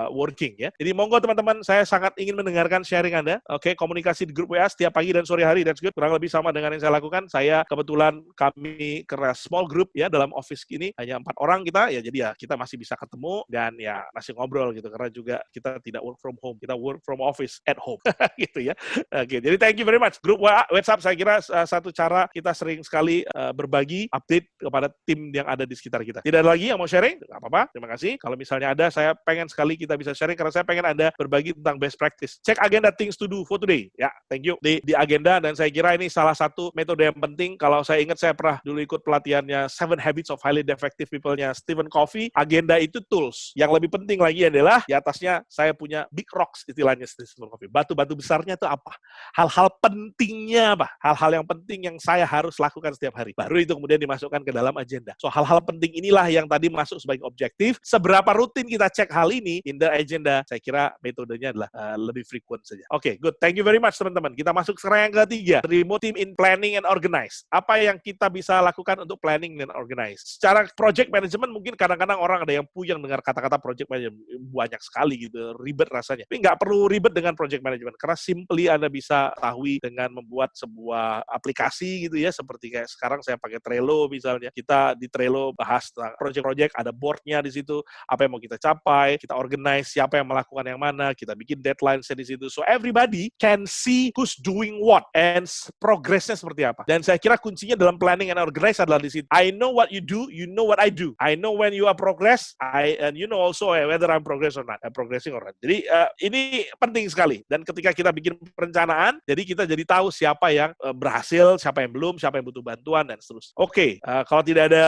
working, ya. Jadi monggo teman-teman, saya sangat ingin mendengarkan sharing Anda. Oke, komunikasi di grup WA setiap pagi dan sore hari, that's good. Kurang lebih sama dengan yang saya lakukan. Saya kebetulan kami karena small group, ya, dalam office ini hanya 4 orang kita, ya. Jadi ya kita masih bisa ketemu dan ya masih ngobrol gitu karena juga kita tidak work from home, kita work from office at home, gitu, ya. Oke, jadi thank you very much. Grup WhatsApp saya kira satu cara kita sering sekali berbagi update kepada kepada tim yang ada di sekitar kita. Tidak ada lagi yang mau sharing? Nggak apa-apa, terima kasih. Kalau misalnya ada, saya pengen sekali kita bisa sharing karena saya pengen Anda berbagi tentang best practice. Cek agenda things to do for today. Ya, thank you. Di agenda, dan saya kira ini salah satu metode yang penting. Kalau saya ingat, saya pernah dulu ikut pelatihannya 7 Habits of Highly Effective People-nya Stephen Covey. Agenda itu tools. Yang lebih penting lagi adalah di atasnya saya punya big rocks, istilahnya Stephen Covey. Batu-batu besarnya itu apa? Hal-hal pentingnya apa? Hal-hal yang penting yang saya harus lakukan setiap hari. Baru itu kemudian dimasukkan ke dalam agenda. So, hal-hal penting inilah yang tadi masuk sebagai objektif. Seberapa rutin kita cek hal ini in the agenda, saya kira metodenya adalah lebih frequent saja. Oke, good. Thank you very much, teman-teman. Kita masuk sekarang yang ketiga. Remote team in planning and organize. Apa yang kita bisa lakukan untuk planning dan organize? Secara project management, mungkin kadang-kadang orang ada yang puyeng dengar kata-kata project management. Banyak sekali gitu, ribet rasanya. Tapi nggak perlu ribet dengan project management, karena simply Anda bisa tahui dengan membuat sebuah aplikasi gitu ya, seperti kayak sekarang saya pakai Trello misalnya. Kita di Trello bahas tentang project-project, ada board-nya di situ, apa yang mau kita capai, kita organize siapa yang melakukan yang mana, kita bikin deadline-nya di situ. So everybody can see who's doing what and progress-nya seperti apa. Dan saya kira kuncinya dalam planning and organize adalah di situ. I know what you do, you know what I do. I know when you are progress, and you know also whether I'm progress or not, progressing or not. Jadi ini penting sekali. Dan ketika kita bikin perencanaan, jadi kita jadi tahu siapa yang berhasil, siapa yang belum, siapa yang butuh bantuan, dan seterusnya. Oke, kalau tidak ada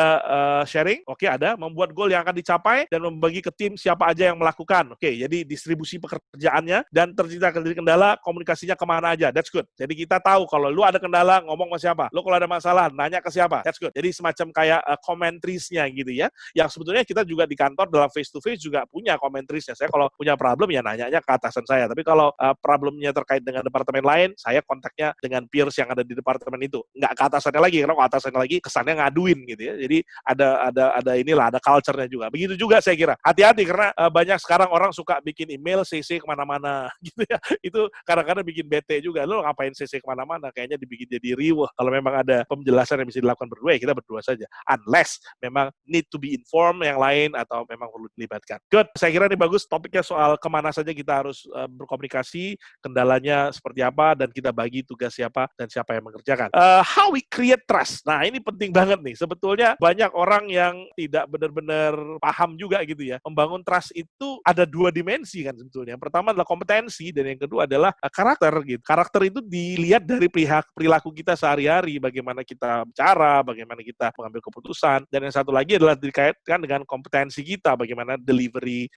sharing, oke, ada membuat goal yang akan dicapai dan membagi ke tim siapa aja yang melakukan. Oke, jadi distribusi pekerjaannya dan tercipta kendala, komunikasinya kemana aja. That's good. Jadi kita tahu kalau lu ada kendala, ngomong sama siapa. Lu kalau ada masalah, nanya ke siapa. That's good. Jadi semacam kayak commentaries-nya gitu ya. Yang sebetulnya kita juga di kantor dalam face to face juga punya commentaries-nya. Saya kalau punya problem ya nanyanya ke atasan saya. Tapi kalau problemnya terkait dengan departemen lain, saya kontaknya dengan peers yang ada di departemen itu. Nggak ke atasannya lagi, karena kalau atasannya lagi kesannya ngaduin gitu ya. Jadi ada culture-nya juga. Begitu juga saya kira. Hati-hati karena banyak sekarang orang suka bikin email CC kemana-mana gitu ya. Itu kadang-kadang bikin bete juga. Lo ngapain CC kemana-mana? Kayaknya dibikin jadi riweh. Kalau memang ada penjelasan yang bisa dilakukan berdua, ya kita berdua saja. Unless memang need to be informed yang lain atau memang perlu dilibatkan. Good. Saya kira ini bagus. Topiknya soal kemana saja kita harus berkomunikasi, kendalanya seperti apa, dan kita bagi tugas siapa dan siapa yang mengerjakan. How we create trust. Nah, ini penting banget nih. Sebetulnya banyak orang yang tidak benar-benar paham juga gitu ya. Membangun trust itu ada dua dimensi kan sebetulnya. Yang pertama adalah kompetensi dan yang kedua adalah karakter gitu. Karakter itu dilihat dari perilaku kita sehari-hari, bagaimana kita bicara, bagaimana kita mengambil keputusan, dan yang satu lagi adalah dikaitkan dengan kompetensi kita, bagaimana delivery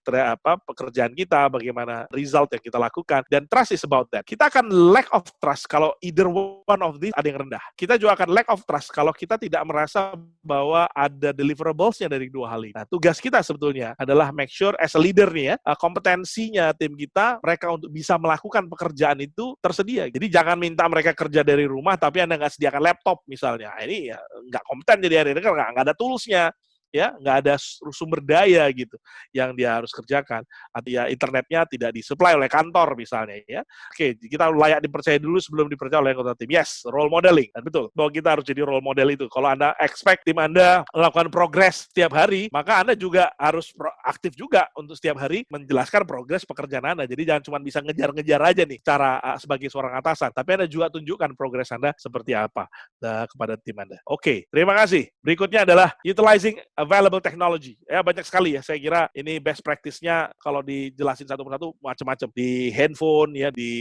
pekerjaan kita, bagaimana result yang kita lakukan, dan trust is about that. Kita akan lack of trust kalau either one of these ada yang rendah. Kita juga akan lack of trust kalau kita tidak merasa bahwa ada deliverables-nya dari dua hal ini. Nah, tugas kita sebetulnya adalah make sure as a leader nih ya, kompetensinya tim kita, mereka untuk bisa melakukan pekerjaan itu tersedia. Jadi jangan minta mereka kerja dari rumah, tapi Anda nggak sediakan laptop misalnya. Ini ya nggak kompeten jadi hari ini, nggak ada tools-nya. Ya, nggak ada sumber daya gitu yang dia harus kerjakan. Atau ya internetnya tidak disuplai oleh kantor misalnya ya. Oke, kita layak dipercaya dulu sebelum dipercaya oleh anggota tim. Yes, role modeling. Dan betul, bahwa kita harus jadi role model itu. Kalau Anda expect tim Anda melakukan progres setiap hari, maka Anda juga harus aktif juga untuk setiap hari menjelaskan progres pekerjaan Anda. Jadi jangan cuma bisa ngejar-ngejar aja nih cara sebagai seorang atasan, tapi Anda juga tunjukkan progres Anda seperti apa kepada tim Anda. Oke, terima kasih. Berikutnya adalah utilizing available technology. Ya, banyak sekali ya. Saya kira ini best practice-nya kalau dijelasin satu persatu macam-macam. Di handphone ya, di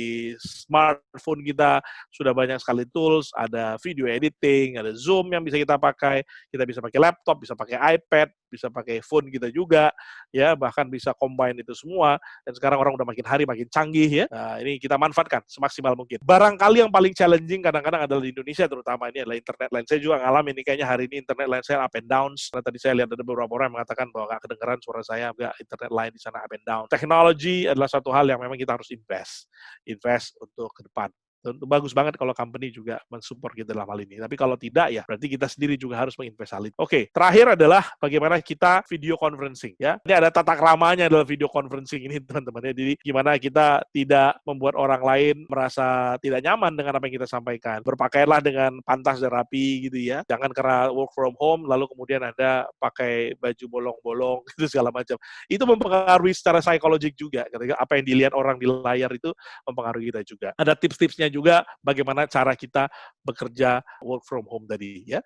smartphone kita sudah banyak sekali tools, ada video editing, ada Zoom yang bisa kita pakai. Kita bisa pakai laptop, bisa pakai iPad, bisa pakai phone kita juga ya, bahkan bisa combine itu semua. Dan sekarang orang udah makin hari makin canggih ya. Nah, ini kita manfaatkan semaksimal mungkin. Barangkali yang paling challenging kadang-kadang adalah di Indonesia, terutama ini adalah internet line. Saya juga ngalamin ini, kayaknya hari ini internet line saya up and down. Karena tadi saya lihat ada beberapa orang yang mengatakan bahwa nggak kedengeran suara saya, nggak, internet line di sana up and down. Teknologi adalah satu hal yang memang kita harus invest untuk ke depan. Tentu bagus banget kalau company juga mensupport kita dalam hal ini. Tapi kalau tidak ya berarti kita sendiri juga harus menginvest hal itu. Oke, terakhir adalah bagaimana kita video conferencing ya. Ini ada tata keramanya adalah video conferencing ini teman-teman ya. Jadi gimana kita tidak membuat orang lain merasa tidak nyaman dengan apa yang kita sampaikan. Berpakaianlah dengan pantas dan rapi gitu ya. Jangan karena work from home lalu kemudian Anda pakai baju bolong-bolong gitu segala macam. Itu mempengaruhi secara psikologik juga. Ketika apa yang dilihat orang di layar itu mempengaruhi kita juga. Ada tips-tipsnya tentunya juga bagaimana cara kita bekerja work from home tadi ya.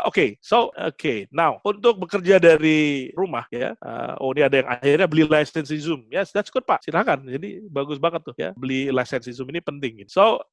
Oke, now untuk bekerja dari rumah ya. Ini ada yang akhirnya beli lisensi Zoom. Yes, that's good Pak. Silakan. Jadi bagus banget tuh ya. Beli lisensi Zoom ini penting. So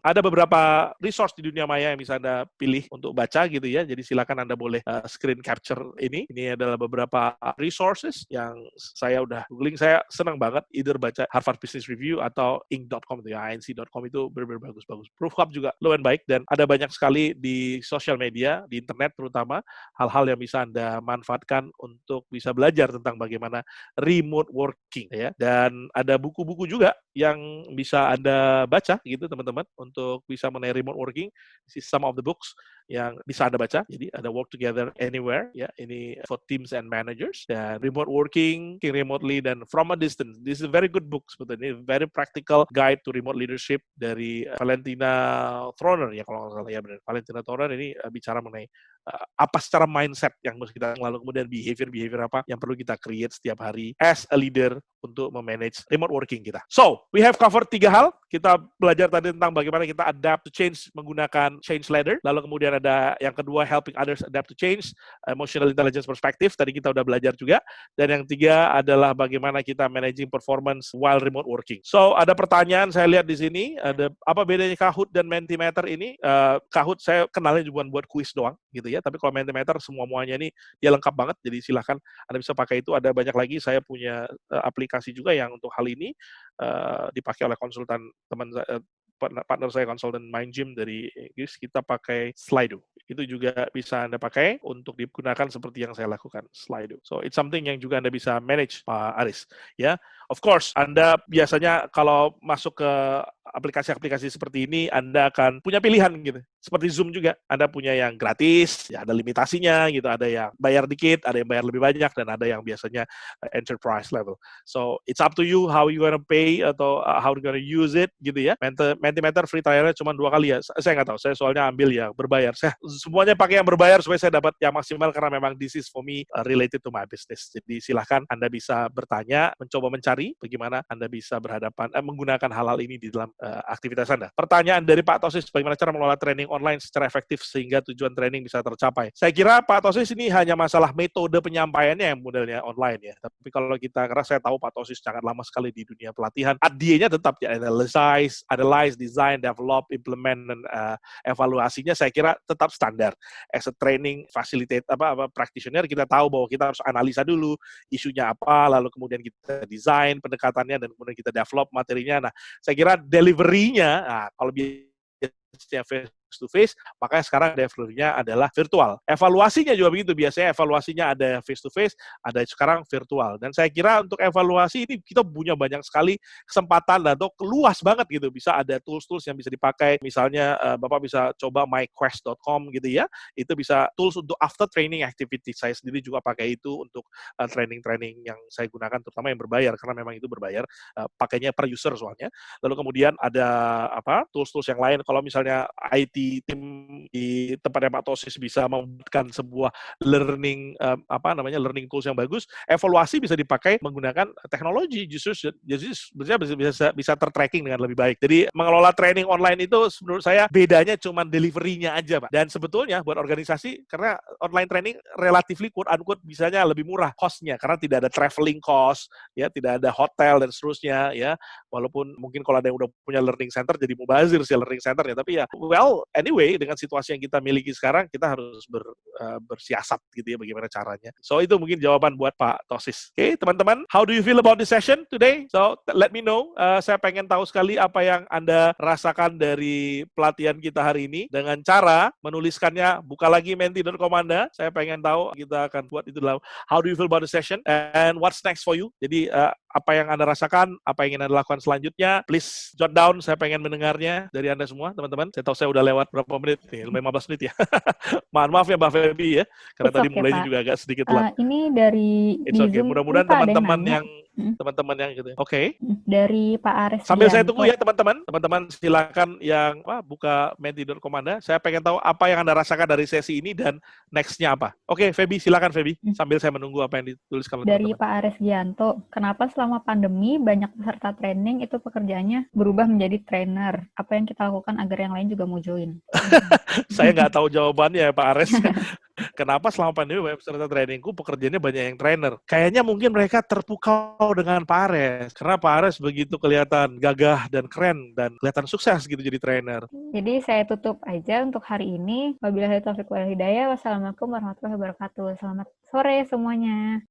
ada beberapa resource di dunia maya yang bisa Anda pilih untuk baca gitu ya. Jadi silakan Anda boleh screen capture ini. Ini adalah beberapa resources yang saya udah googling. Saya senang banget either baca Harvard Business Review atau inc.com itu ya. inc.com itu benar-benar bagus-bagus. Proof Hub juga lumayan baik dan ada banyak sekali di sosial media, di internet terutama, hal-hal yang bisa Anda manfaatkan untuk bisa belajar tentang bagaimana remote working ya. Dan ada buku-buku juga yang bisa Anda baca gitu teman-teman untuk bisa mengenai remote working. This is some of the books yang bisa Anda baca. Jadi ada Work Together Anywhere ya, ini for teams and managers, dan remote working remotely dan from a distance. This is a very good book sebetulnya, very practical guide to remote leadership dari Valentina Thorner ya kalau nggak salah ya benar. Valentina Thorner ini bicara mengenai apa secara mindset yang harus kita lalu kemudian behavior apa yang perlu kita create setiap hari as a leader untuk memanage remote working kita. So, we have covered 3 hal. Kita belajar tadi tentang bagaimana kita adapt to change menggunakan change ladder. Lalu kemudian ada yang kedua, helping others adapt to change, emotional intelligence perspective. Tadi kita udah belajar juga. Dan yang 3 adalah bagaimana kita managing performance while remote working. So, ada pertanyaan saya lihat di sini. Ada apa bedanya Kahoot dan Mentimeter ini? Kahoot saya kenalnya cuma buat kuis doang gitu ya. Tapi kalau Mentimeter semua-muanya ini dia lengkap banget. Jadi silahkan Anda bisa pakai itu. Ada banyak lagi. Saya punya aplikasi juga yang untuk hal ini dipakai oleh konsultan partner saya konsultan MindGym dari Inggris. Kita pakai Slido. Itu juga bisa Anda pakai untuk digunakan seperti yang saya lakukan, Slido. So it's something yang juga Anda bisa manage, Pak Aris. Ya, of course Anda biasanya kalau masuk ke aplikasi-aplikasi seperti ini Anda akan punya pilihan gitu. Seperti Zoom juga, Anda punya yang gratis, ya ada limitasinya gitu, ada yang bayar dikit, ada yang bayar lebih banyak, dan ada yang biasanya enterprise level. So it's up to you how you gonna pay atau how you gonna use it gitu ya. Mentimeter free trial-nya cuma 2 kali ya. Saya nggak tahu, saya soalnya ambil yang berbayar. Saya semuanya pakai yang berbayar supaya saya dapat yang maksimal karena memang this is for me related to my business. Jadi silahkan Anda bisa bertanya, mencoba mencari bagaimana Anda bisa berhadapan menggunakan hal-hal ini di dalam aktivitas Anda. Pertanyaan dari Pak Tosis, bagaimana cara mengelola training online secara efektif sehingga tujuan training bisa tercapai? Saya kira Pak Tosis ini hanya masalah metode penyampaiannya yang modelnya online ya. Tapi kalau kita, karena saya tahu Pak Tosis sangat lama sekali di dunia pelatihan, ADI-nya tetap ya, analyze, design, develop, implement, dan evaluasinya saya kira tetap standar. As a training facilitate practitioner, kita tahu bahwa kita harus analisa dulu isunya apa, lalu kemudian kita desain pendekatannya, dan kemudian kita develop materinya. Nah, saya kira delivery-nya, kalau biasanya face to face, makanya sekarang delivery-nya adalah virtual. Evaluasinya juga begitu, biasanya evaluasinya ada face to face, ada sekarang virtual. Dan saya kira untuk evaluasi ini kita punya banyak sekali kesempatan atau luas banget gitu, bisa ada tools-tools yang bisa dipakai. Misalnya Bapak bisa coba myquest.com gitu ya, itu bisa tools untuk after training activity. Saya sendiri juga pakai itu untuk training-training yang saya gunakan, terutama yang berbayar, karena memang itu berbayar, pakainya per user soalnya. Lalu kemudian ada tools-tools yang lain, kalau misalnya IT tim di tempatnya Pak Tosis bisa membuatkan sebuah learning learning tools yang bagus, evaluasi bisa dipakai menggunakan teknologi, justru bisa tertracking dengan lebih baik. Jadi mengelola training online itu menurut saya bedanya cuma delivery-nya aja, Pak. Dan sebetulnya buat organisasi, karena online training relatively quote unquote bisanya lebih murah cost-nya, karena tidak ada traveling cost, ya tidak ada hotel dan seterusnya, ya. Walaupun mungkin kalau ada yang udah punya learning center jadi mubazir sih learning center ya, tapi ya anyway, dengan situasi yang kita miliki sekarang, kita harus bersiasat gitu ya, bagaimana caranya. So, itu mungkin jawaban buat Pak Tosis. Oke, teman-teman, how do you feel about this session today? So, let me know. Saya pengen tahu sekali apa yang Anda rasakan dari pelatihan kita hari ini. Dengan cara menuliskannya, buka lagi menti.com Anda. Saya pengen tahu, kita akan buat itu dalam how do you feel about the session and what's next for you. Jadi, apa yang Anda rasakan, apa yang ingin Anda lakukan selanjutnya, please jot down. Saya pengen mendengarnya dari Anda semua, teman-teman. Saya tahu saya udah lewat berapa menit nih, 15 menit ya. Maaf ya Mbak Feby ya, karena tadi mulainya juga agak sedikit telat. Ini dari It's okay. Mudah-mudahan teman-teman yang teman-teman yang gitu. Oke. Dari Pak Ares Sambil saya Gianto. tunggu ya teman-teman. Teman-teman silakan yang buka menti.com Anda. Saya pengen tahu apa yang Anda rasakan dari sesi ini dan next-nya apa. Oke, Feby, silakan Feby. Sambil saya menunggu apa yang dituliskan oleh Dari teman-teman. Pak Ares Gianto, kenapa selama pandemi banyak peserta training itu pekerjaannya berubah menjadi trainer? Apa yang kita lakukan agar yang lain juga mau join? Saya nggak tahu jawabannya ya Pak Ares. Kenapa selama pandemi banyak peserta trainingku pekerjaannya banyak yang trainer? Kayaknya mungkin mereka terpukau dengan Pak Ares. Karena Pak Ares begitu kelihatan gagah dan keren dan kelihatan sukses gitu jadi trainer. Jadi saya tutup aja untuk hari ini. Wabillahi taufiq wal hidayah. Wassalamualaikum warahmatullahi wabarakatuh. Selamat sore semuanya.